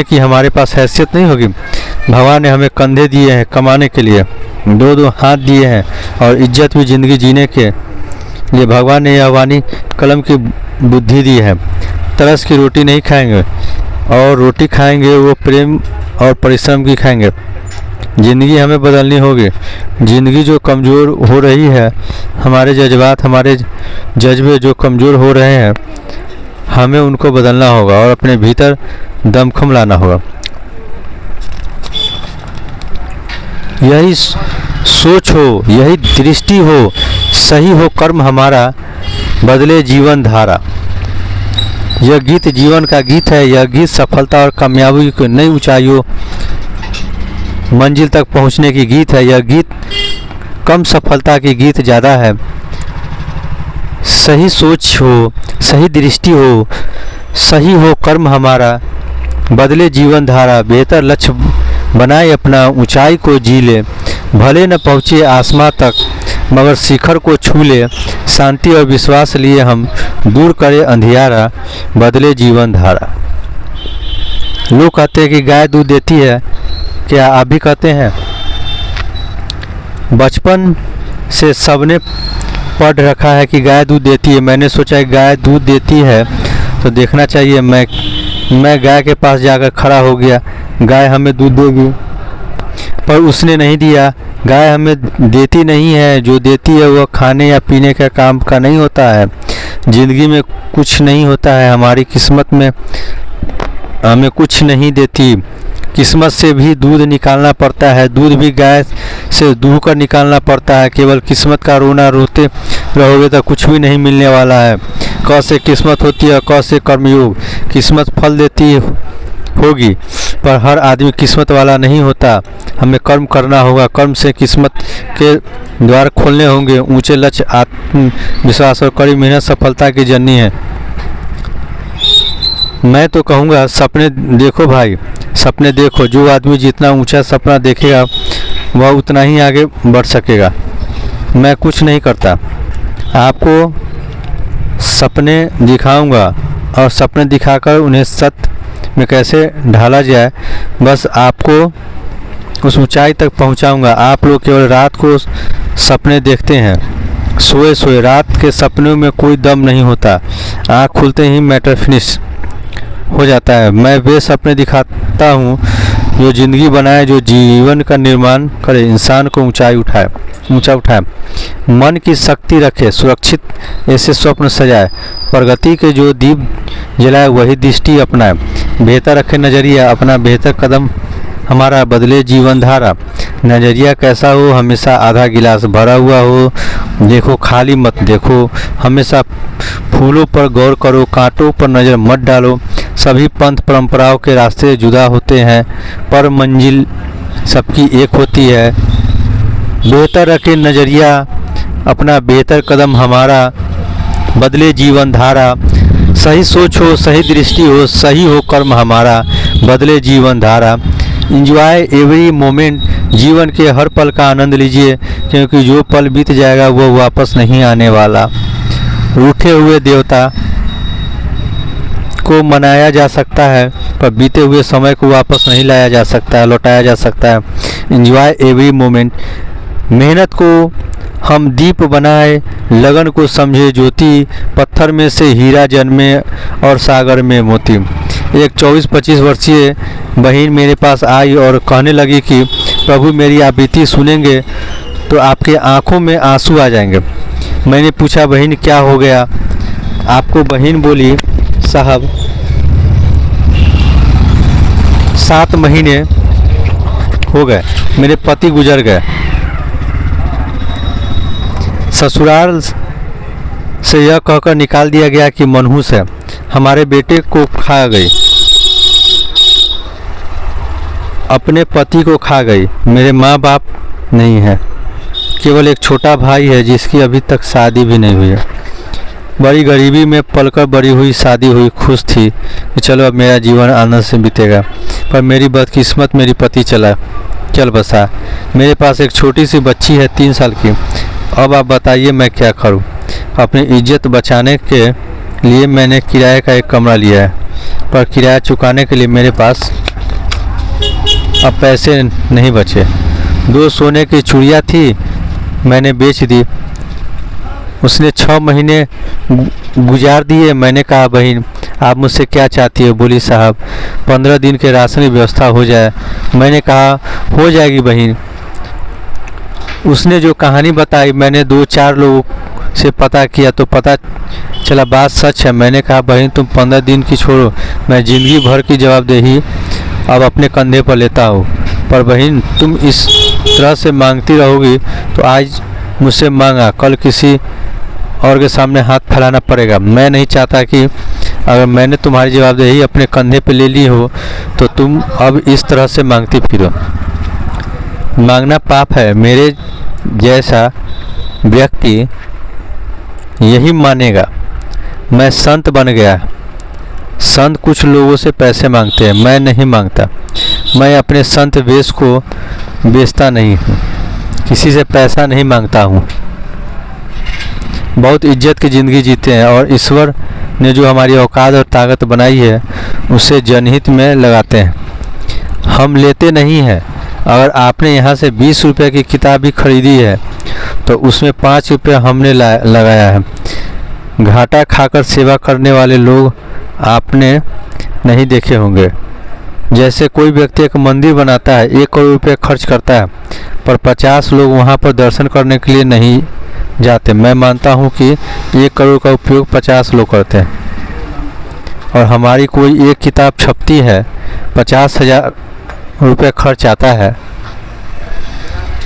की हमारे पास हैसियत नहीं होगी? भगवान ने हमें कंधे दिए हैं कमाने के लिए, 2 हाथ दिए हैं और इज्जत भी ज़िंदगी जीने के लिए भगवान ने यह वाणी कलम की बुद्धि दी है। तरस की रोटी नहीं खाएंगे और रोटी खाएंगे वो प्रेम और परिश्रम की खाएंगे। ज़िंदगी हमें बदलनी होगी। ज़िंदगी जो कमज़ोर हो रही है, हमारे जज्बात, हमारे जज्बे जो कमज़ोर हो रहे हैं, हमें उनको बदलना होगा और अपने भीतर दमखम लाना होगा। यही सोच हो, यही दृष्टि हो, सही हो कर्म हमारा, बदले जीवन धारा। यह गीत जीवन का गीत है। यह गीत सफलता और कामयाबी की नई ऊंचाइयों मंजिल तक पहुंचने की गीत है। यह गीत कम सफलता की गीत ज़्यादा है। सही सोच हो, सही दृष्टि हो, सही हो कर्म हमारा, बदले जीवन धारा, बेहतर लक्ष्य बनाए अपना ऊंचाई को जी ले, भले न पहुँचे आसमां तक मगर शिखर को छू ले, शांति और विश्वास लिए हम दूर करे अंधियारा, बदले जीवन धारा। लोग कहते हैं कि गाय दूध देती है, क्या आप भी कहते हैं? बचपन से सबने पढ़ रखा है कि गाय दूध देती है। मैंने सोचा गाय दूध देती है तो देखना चाहिए। मैं गाय के पास जाकर खड़ा हो गया, गाय हमें दूध देगी, पर उसने नहीं दिया। गाय हमें देती नहीं है, जो देती है वह खाने या पीने का काम का नहीं होता है। ज़िंदगी में कुछ नहीं होता है, हमारी किस्मत में हमें कुछ नहीं देती। किस्मत से भी दूध निकालना पड़ता है, दूध भी गाय से दूह कर निकालना पड़ता है। केवल किस्मत का रोना रोते रहोगे तो कुछ भी नहीं मिलने वाला है। क से किस्मत होती है, क से कर्मयोग। किस्मत फल देती होगी पर हर आदमी किस्मत वाला नहीं होता। हमें कर्म करना होगा, कर्म से किस्मत के द्वार खोलने होंगे। ऊंचे लक्ष्य, आत्मविश्वास और कड़ी मेहनत सफलता की जर्नी है। मैं तो कहूँगा सपने देखो भाई, सपने देखो। जो आदमी जितना ऊंचा सपना देखेगा वह उतना ही आगे बढ़ सकेगा। मैं कुछ नहीं करता, आपको सपने दिखाऊंगा और सपने दिखाकर उन्हें सत्य में कैसे ढाला जाए, बस आपको उस ऊंचाई तक पहुंचाऊंगा। आप लोग केवल रात को सपने देखते हैं, सोए सोए। रात के सपनों में कोई दम नहीं होता, आँख खुलते ही मैटर फिनिश हो जाता है। मैं वे सपने दिखाता हूँ जो ज़िंदगी बनाए, जो जीवन का निर्माण करे, इंसान को ऊंचा उठाए, मन की शक्ति रखे, सुरक्षित ऐसे स्वप्न सजाए, प्रगति के जो दीप जलाए वही दृष्टि अपनाए, बेहतर रखे नज़रिया अपना, बेहतर कदम हमारा, बदले जीवन धारा। नज़रिया कैसा हो, हमेशा आधा गिलास भरा हुआ हो, देखो खाली मत देखो। हमेशा फूलों पर गौर करो, कांटों पर नज़र मत डालो। सभी पंथ परंपराओं के रास्ते जुदा होते हैं पर मंजिल सबकी एक होती है। बेहतर रखे नज़रिया अपना, बेहतर कदम हमारा, बदले जीवन धारा। सही सोच हो, सही दृष्टि हो, सही हो कर्म हमारा, बदले जीवन धारा। इंजॉय एवरी मोमेंट, जीवन के हर पल का आनंद लीजिए, क्योंकि जो पल बीत जाएगा वो वापस नहीं आने वाला। रूठे हुए देवता को मनाया जा सकता है पर बीते हुए समय को वापस नहीं लाया जा सकता है, लौटाया जा सकता है। Enjoy every moment. मेहनत को हम दीप बनाए, लगन को समझे ज्योति, पत्थर में से हीरा जन्मे और सागर में मोती। एक 24-25 वर्षीय बहन मेरे पास आई और कहने लगी कि प्रभु मेरी आवृत्ति सुनेंगे तो आपके आंखों में आंसू आ जाएंगे। मैंने पूछा बहन क्या हो गया आपको? बहन बोली साहब 7 महीने हो गए, मेरे पति गुजर गए, ससुराल से यह कहकर निकाल दिया गया कि मनहूस है, हमारे बेटे को खा गई, अपने पति को खा गई। मेरे माँ बाप नहीं है, केवल एक छोटा भाई है जिसकी अभी तक शादी भी नहीं हुई है। बड़ी गरीबी में पलकर बड़ी हुई, शादी हुई, खुश थी कि चलो अब मेरा जीवन आनंद से बीतेगा, पर मेरी बदकिस्मत मेरी पति चल बसा। मेरे पास एक छोटी सी बच्ची है 3 साल की। अब आप बताइए मैं क्या करूं? अपनी इज्जत बचाने के लिए मैंने किराए का एक कमरा लिया है, पर किराया चुकाने के लिए मेरे पास अब पैसे नहीं बचे। 2 सोने की चूड़ियाँ थी, मैंने बेच दी। उसने 6 महीने गुजार दिए। मैंने कहा बहन आप मुझसे क्या चाहती हो? बोली साहब 15 दिन के राशन की व्यवस्था हो जाए। मैंने कहा हो जाएगी बहन। उसने जो कहानी बताई मैंने 2-4 लोगों से पता किया तो पता चला बात सच है। मैंने कहा बहन तुम 15 दिन की छोड़ो, मैं ज़िंदगी भर की जवाबदेही अब अपने कंधे पर लेता हूँ। पर बहन तुम इस तरह से मांगती रहोगी तो आज मुझसे मांगा, कल किसी और के सामने हाथ फैलाना पड़ेगा। मैं नहीं चाहता कि अगर मैंने तुम्हारी जवाबदेही अपने कंधे पे ले ली हो तो तुम अब इस तरह से मांगती फिरो। मांगना पाप है। मेरे जैसा व्यक्ति यही मानेगा। मैं संत बन गया। संत कुछ लोगों से पैसे मांगते हैं, मैं नहीं मांगता। मैं अपने संत वेश को बेचता नहीं हूँ, किसी से पैसा नहीं मांगता हूँ। बहुत इज्जत की ज़िंदगी जीते हैं और ईश्वर ने जो हमारी औकात और ताकत बनाई है उसे जनहित में लगाते हैं। हम लेते नहीं हैं। अगर आपने यहाँ से 20 रुपये की किताब भी खरीदी है तो उसमें 5 रुपये हमने लगाया है। घाटा खाकर सेवा करने वाले लोग आपने नहीं देखे होंगे। जैसे कोई व्यक्ति एक मंदिर बनाता है, 1 करोड़ रुपये खर्च करता है, पर 50 लोग वहाँ पर दर्शन करने के लिए नहीं जाते। मैं मानता हूँ कि 1 करोड़ का उपयोग 50 लोग करते हैं। और हमारी कोई एक किताब छपती है, 50,000 रुपये खर्च आता है।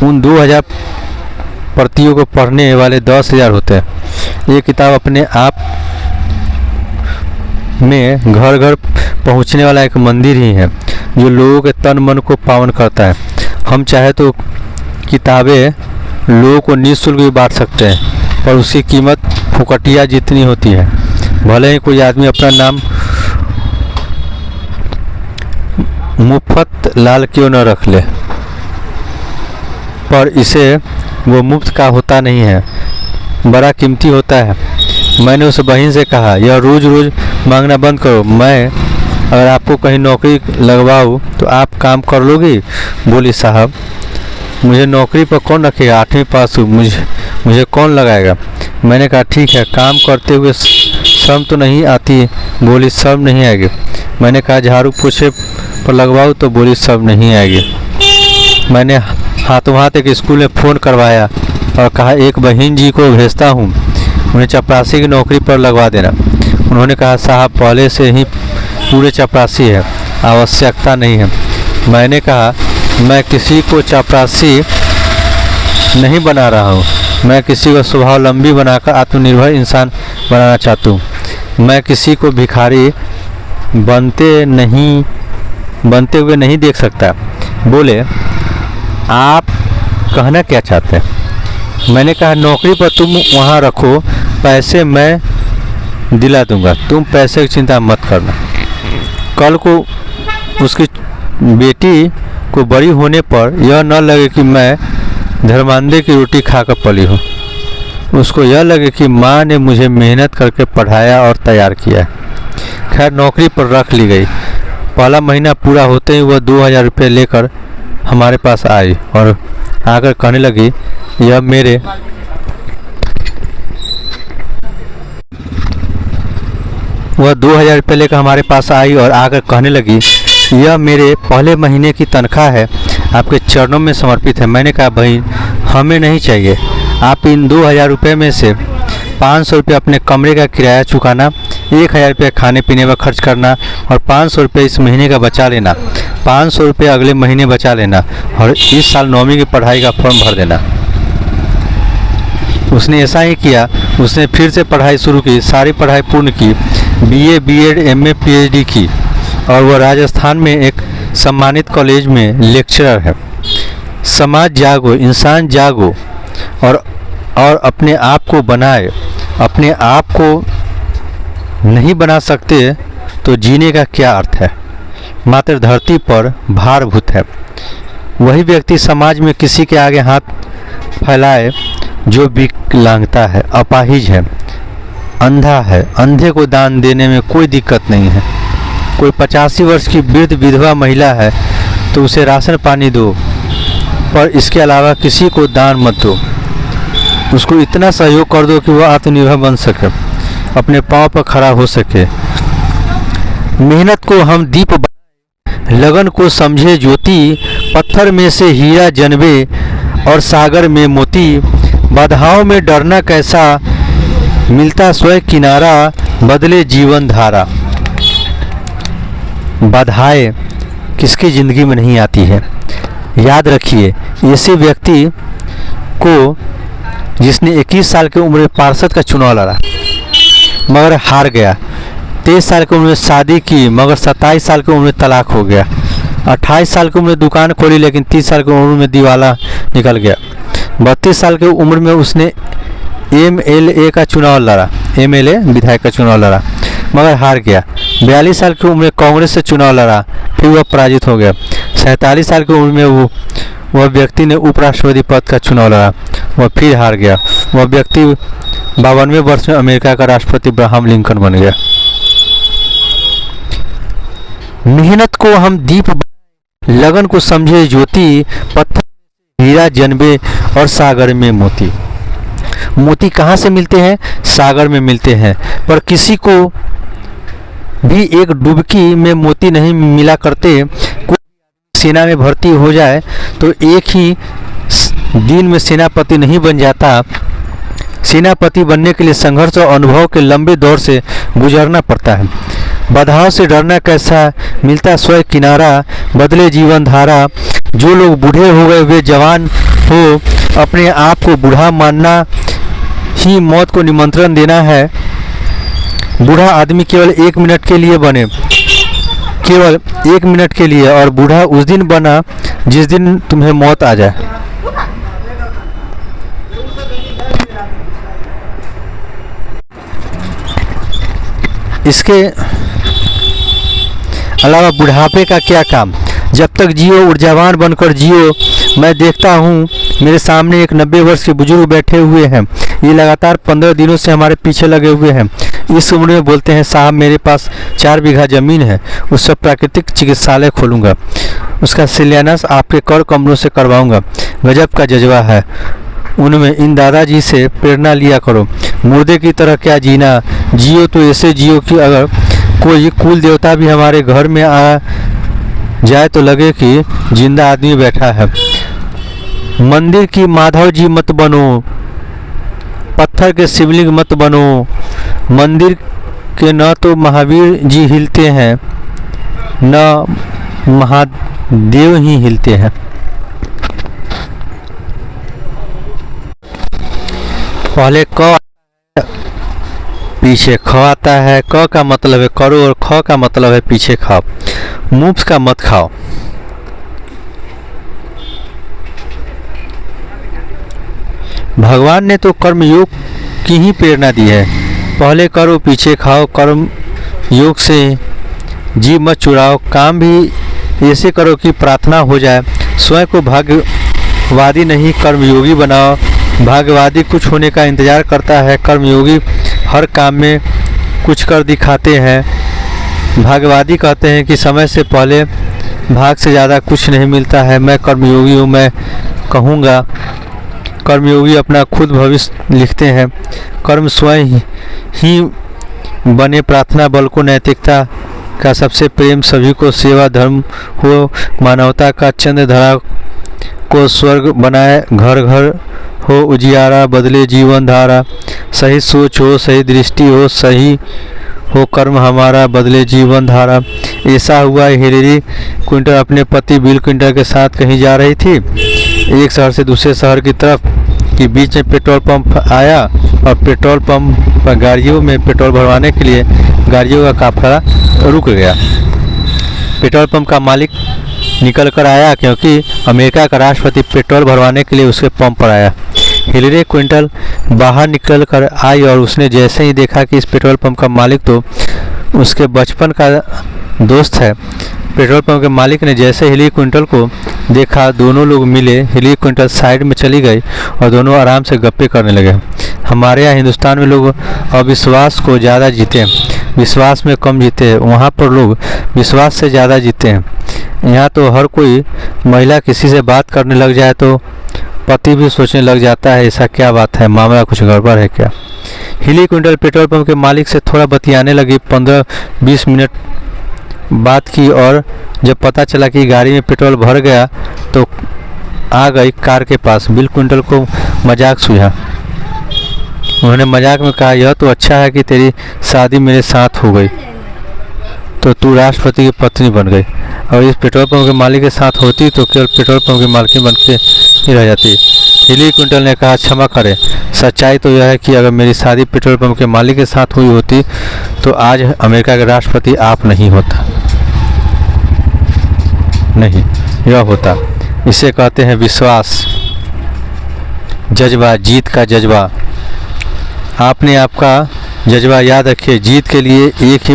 उन 2,000 प्रतियों को पढ़ने वाले 10,000 होते हैं। ये किताब अपने आप में घर घर पहुंचने वाला एक मंदिर ही है जो लोगों के तन मन को पावन करता है। हम चाहे तो किताबें लोगों को निःशुल्क भी बांट सकते हैं, पर उसकी कीमत फुकटिया जितनी होती है। भले ही कोई आदमी अपना नाम मुफ्त लाल क्यों न रख ले, पर इसे वो मुफ्त का होता नहीं है, बड़ा कीमती होता है। मैंने उस बहन से कहा, यह रोज़ रोज़ मांगना बंद करो। मैं अगर आपको कहीं नौकरी लगवाऊँ तो आप काम कर लोगी? बोली, साहब मुझे नौकरी पर कौन रखेगा, 8वीं पास हूँ, मुझे कौन लगाएगा। मैंने कहा ठीक है, काम करते हुए शर्म तो नहीं आती? बोली, शर्म नहीं आएगी। मैंने कहा झाड़ू पोछे पर लगवाऊँ? तो बोली, शर्म नहीं आएगी। मैंने हाथों हाथ एक स्कूल में फ़ोन करवाया और कहा एक बहन जी को भेजता हूँ, उन्हें चपरासी की नौकरी पर लगवा देना। उन्होंने कहा साहब पहले से ही पूरे चपरासी है, आवश्यकता नहीं है। मैंने कहा मैं किसी को चपरासी नहीं बना रहा हूँ, मैं किसी को स्वावलंबी बनाकर आत्मनिर्भर इंसान बनाना चाहता हूँ। मैं किसी को भिखारी बनते हुए नहीं देख सकता। बोले, आप कहना क्या चाहते हैं? मैंने कहा नौकरी पर तुम वहाँ रखो, पैसे मैं दिला दूंगा, तुम पैसे की चिंता मत करना। कल को उसकी बेटी को बड़ी होने पर यह न लगे कि मैं धर्मांधे की रोटी खाकर पली हूँ, उसको यह लगे कि माँ ने मुझे मेहनत करके पढ़ाया और तैयार किया। खैर नौकरी पर रख ली गई। पहला महीना पूरा होते ही वह 2,000 रुपये लेकर हमारे पास आई और आकर कहने लगी, यह मेरे वह 2,000 रुपये लेकर हमारे पास आई और आकर कहने लगी, यह मेरे पहले महीने की तनख्वाह है, आपके चरणों में समर्पित है। मैंने कहा बहन हमें नहीं चाहिए, आप इन 2,000 रुपये में से 500 रुपये अपने कमरे का किराया चुकाना, 1,000 रुपये खाने पीने में खर्च करना और 500 रुपये इस महीने का बचा लेना, 500 रुपये अगले महीने बचा लेना और इस साल 9वीं की पढ़ाई का फॉर्म भर देना। उसने ऐसा ही किया। उसने फिर से पढ़ाई शुरू की, सारी पढ़ाई पूर्ण की, BA, BEd, MA, PhD की और वह राजस्थान में एक सम्मानित कॉलेज में लेक्चरर है। समाज जागो, इंसान जागो और अपने आप को बनाए। अपने आप को नहीं बना सकते तो जीने का क्या अर्थ है? मात्र धरती पर भारभूत है। वही व्यक्ति समाज में किसी के आगे हाथ फैलाए जो विकलांगता है, अपाहिज है, अंधा है। अंधे को दान देने में कोई दिक्कत नहीं है। कोई 85 वर्ष की वृद्ध विधवा महिला है तो उसे राशन पानी दो, पर इसके अलावा किसी को दान मत दो। उसको इतना सहयोग कर दो कि वह आत्मनिर्भर बन सके, अपने पांव पर खड़ा हो सके। मेहनत को हम दीप बनाए, लगन को समझे ज्योति, पत्थर में से हीरा जन्मे और सागर में मोती। बाधाओं में डरना कैसा, मिलता स्वयं किनारा, बदले जीवन धारा। बाधाएं किसकी ज़िंदगी में नहीं आती है। याद रखिए, ऐसे व्यक्ति को जिसने 21 साल की उम्र में पार्षद का चुनाव लड़ा मगर हार गया, 23 साल की उम्र में शादी की मगर 27 साल की उम्र में तलाक हो गया, 28 साल की उम्र में दुकान खोली लेकिन 30 साल की उम्र में दिवाला निकल गया, 32 साल की उम्र में उसने MLA का चुनाव लड़ा, MLA विधायक का चुनाव लड़ा मगर हार गया, 42 साल की उम्र में कांग्रेस से चुनाव लड़ा फिर वह पराजित हो गया, 47 साल की उम्र में वह व्यक्ति ने उपराष्ट्रपति पद का चुनाव लड़ा। वह फिर हार गया। वह व्यक्ति 52वें वर्ष में अमेरिका का राष्ट्रपति अब्राहम लिंकन बन गया। मेहनत को हम दीप, लगन को समझे ज्योति, पत्थर हीरा जन्मे और सागर में मोती। मोती कहाँ से मिलते हैं? सागर में मिलते हैं। पर किसी को भी एक डुबकी में मोती नहीं मिला करते। कोई सेना में भर्ती हो जाए तो एक ही दिन में सेनापति नहीं बन जाता। सेनापति बनने के लिए संघर्ष और अनुभव के लंबे दौर से गुजरना पड़ता है। बाधाओं से डरना कैसा, मिलता स्वयं किनारा, बदले जीवन धारा। जो लोग बूढ़े हो गए वे जवान हो, अपने आप को बूढ़ा मानना ही मौत को निमंत्रण देना है। बूढ़ा आदमी केवल 1 मिनट के लिए बने, केवल 1 मिनट के लिए, और बूढ़ा उस दिन बना जिस दिन तुम्हें मौत आ जाए। इसके अलावा बुढ़ापे का क्या काम? जब तक जियो ऊर्जावान बनकर जियो। मैं देखता हूँ मेरे सामने एक 90 वर्ष के बुजुर्ग बैठे हुए हैं। ये लगातार 15 दिनों से हमारे पीछे लगे हुए हैं। इस उम्र में बोलते हैं, साहब मेरे पास 4 बीघा ज़मीन है, उससे प्राकृतिक चिकित्सालय खोलूँगा, उसका शिलान्यास आपके कर कमरों से करवाऊँगा। गजब का जज्बा है उनमें। इन दादाजी से प्रेरणा लिया करो। मुर्दे की तरह क्या जीना, जियो तो ऐसे जियो कि अगर कोई कुल देवता भी हमारे घर में आ जाए तो लगे कि जिंदा आदमी बैठा है। मंदिर की माधव जी मत बनो, पत्थर के शिवलिंग मत बनो। मंदिर के न तो महावीर जी हिलते हैं न महादेव ही हिलते हैं। पहले क पीछे ख आता है। क का मतलब है करो और ख का मतलब है पीछे खाओ। मुफ्त का मत खाओ। भगवान ने तो कर्मयोग की ही प्रेरणा दी है। पहले करो पीछे खाओ। कर्म योग से जी मत चुराओ। काम भी ऐसे करो कि प्रार्थना हो जाए। स्वयं को भाग्यवादी नहीं कर्मयोगी बनाओ। भाग्यवादी कुछ होने का इंतजार करता है, कर्मयोगी हर काम में कुछ कर दिखाते हैं। भाग्यवादी कहते हैं कि समय से पहले भाग से ज़्यादा कुछ नहीं मिलता है। मैं कर्मयोगी हूँ, मैं कहूँगा। कर्मयोगी अपना खुद भविष्य लिखते हैं। कर्म स्वयं ही बने। प्रार्थना बल को नैतिकता का सबसे प्रेम, सभी को सेवा धर्म हो, मानवता का चंद्र धरा को स्वर्ग बनाए, घर घर हो उजियारा, बदले जीवन धारा। सही सोच हो, सही दृष्टि हो, सही हो कर्म हमारा, बदले जीवन धारा। ऐसा हुआ हिलेरी क्लिंटन अपने पति बिल क्लिंटन के साथ कहीं जा रही थी। एक शहर से दूसरे शहर की तरफ के बीच में पेट्रोल पंप आया और पेट्रोल पंप पर गाड़ियों में पेट्रोल भरवाने के लिए गाड़ियों का काफिला रुक गया। पेट्रोल पंप का मालिक निकल कर आया क्योंकि अमेरिका का राष्ट्रपति पेट्रोल भरवाने के लिए उसके पंप पर आया। हिलेरी क्लिंटन बाहर निकल कर आई और उसने जैसे ही देखा कि इस पेट्रोल पंप का मालिक तो उसके बचपन का दोस्त है। पेट्रोल पंप के मालिक ने जैसे हिलेरी क्लिंटन को देखा, दोनों लोग मिले। हिलेरी क्लिंटन साइड में चली गई और दोनों आराम से गप्पे करने लगे। हमारे यहाँ हिंदुस्तान में लोग अविश्वास को ज़्यादा जीते हैं, विश्वास में कम जीते हैं। वहाँ पर लोग विश्वास से ज़्यादा जीते हैं। यहाँ तो हर कोई महिला किसी से बात करने लग जाए तो पति भी सोचने लग जाता है, ऐसा क्या बात है, मामला कुछ गड़बड़ है क्या। हिलेरी क्लिंटन पेट्रोल पंप के मालिक से थोड़ा बतियाने लगी। 15-20 मिनट बात की और जब पता चला कि गाड़ी में पेट्रोल भर गया तो आ गई कार के पास। बिल क्लिंटन को मजाक सूझा। उन्होंने मजाक में कहा, यह तो अच्छा है कि तेरी शादी मेरे साथ हो गई तो तू राष्ट्रपति की पत्नी बन गई, और इस पेट्रोल पंप के मालिक के साथ होती तो केवल पेट्रोल पंप की मालकिन बन के ही रह जाती। हिलेरी क्लिंटन ने कहा, क्षमा करें, सच्चाई तो यह है कि अगर मेरी शादी पेट्रोल पंप के मालिक के साथ हुई होती तो आज अमेरिका के राष्ट्रपति आप नहीं होता, नहीं यह होता। इसे कहते हैं विश्वास, जज्बा, जीत का जज्बा। आपने आपका जज्बा याद रखिए। जीत के लिए एक ही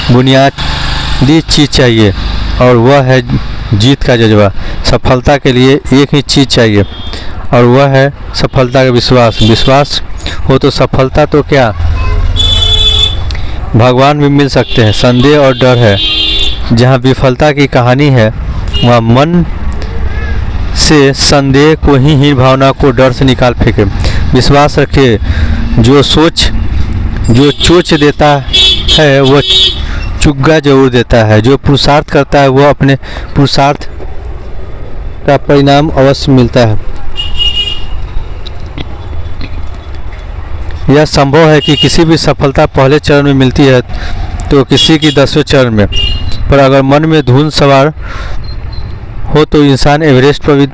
बुनियादी चीज़ चाहिए और वह है जीत का जज्बा। सफलता के लिए एक ही चीज़ चाहिए और वह है सफलता का विश्वास। विश्वास हो तो सफलता तो क्या, भगवान भी मिल सकते हैं। संदेह और डर है, जहाँ विफलता की कहानी है वहाँ मन से संदेह को ही भावना को डर से निकाल फेंके। विश्वास रखिए, जो चोच देता है वह चुग्गा जरूर देता है। जो पुरुषार्थ करता है वह अपने पुरुषार्थ का परिणाम अवश्य मिलता है। यह संभव है कि किसी भी सफलता पहले चरण में मिलती है तो किसी की 10वें चरण में, पर अगर मन में धुंध सवार हो तो इंसान एवरेस्ट पर भी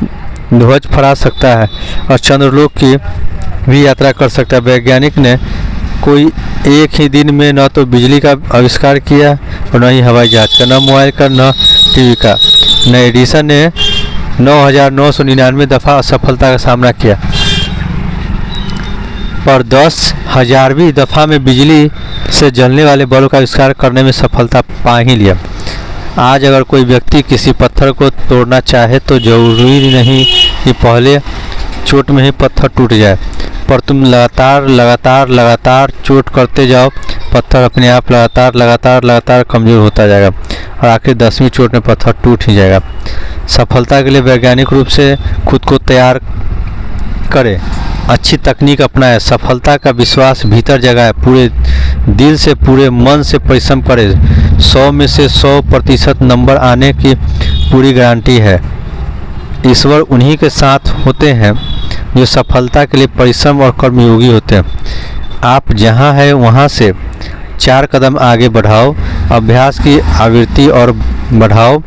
ध्वज फहरा सकता है और चंद्रलोक की भी यात्रा कर सकता है। वैज्ञानिक ने कोई एक ही दिन में न तो बिजली का आविष्कार किया और न ही हवाई जहाज का, न मोबाइल का, न टीवी का। न एडिसन ने 9,999 दफ़ा असफलता का सामना किया, पर 10,000वीं दफ़ा में बिजली से जलने वाले बल्ब का आविष्कार करने में सफलता पा ही लिया। आज अगर कोई व्यक्ति किसी पत्थर को तोड़ना चाहे तो जरूरी नहीं कि पहले चोट में ही पत्थर टूट जाए, पर तुम लगातार चोट करते जाओ, पत्थर अपने आप लगातार कमज़ोर होता जाएगा और आखिर 10वीं चोट में पत्थर टूट ही जाएगा। सफलता के लिए वैज्ञानिक रूप से खुद को तैयार करें, अच्छी तकनीक अपनाएं, सफलता का विश्वास भीतर जगाएं, पूरे दिल से पूरे मन से परिश्रम करें। 100 में से 100% नंबर आने की पूरी गारंटी है। ईश्वर उन्हीं के साथ होते हैं जो सफलता के लिए परिश्रम और कर्मयोगी होते हैं। आप जहां हैं वहां से 4 कदम आगे बढ़ाओ, अभ्यास की आवृत्ति और बढ़ाओ,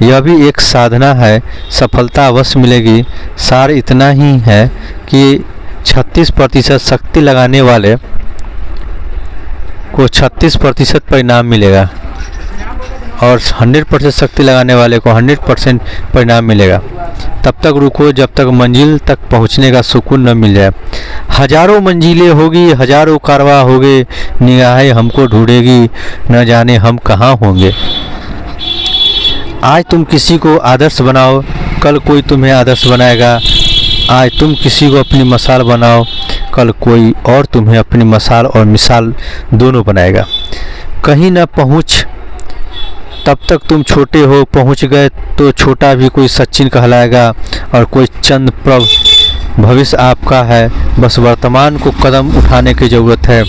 यह भी एक साधना है। सफलता अवश्य मिलेगी। सार इतना ही है कि 36% शक्ति लगाने वाले को 36% परिणाम मिलेगा और 100% शक्ति लगाने वाले को 100% परिणाम मिलेगा। तब तक रुको जब तक मंजिल तक पहुंचने का सुकून न मिल जाए। हजारों मंजिलें होगी, हजारों कारवां होंगे, निगाहें हमको ढूंढेगी, न जाने हम कहाँ होंगे। आज तुम किसी को आदर्श बनाओ, कल कोई तुम्हें आदर्श बनाएगा। आज तुम किसी को अपनी मिसाल बनाओ, कल कोई और तुम्हें अपनी मिसाल और मिसाल दोनों बनाएगा। कहीं न पहुँच तब तक तुम छोटे हो, पहुँच गए तो छोटा भी कोई सचिन कहलाएगा और कोई चंद प्रभ। भविष्य आपका है, बस वर्तमान को कदम उठाने की ज़रूरत है।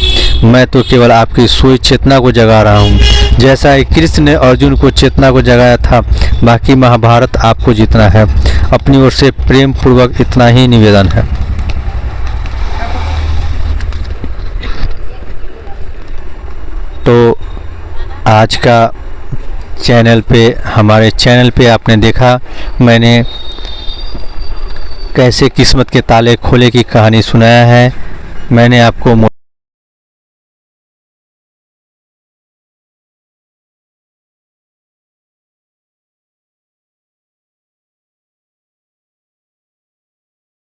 मैं तो केवल आपकी सोई चेतना को जगा रहा हूँ, जैसा ही कृष्ण ने अर्जुन को चेतना को जगाया था। बाकी महाभारत आपको जीतना है। अपनी ओर से प्रेम पूर्वक इतना ही निवेदन है। तो आज का हमारे चैनल पे आपने देखा मैंने कैसे किस्मत के ताले खोले की कहानी सुनाया है। मैंने आपको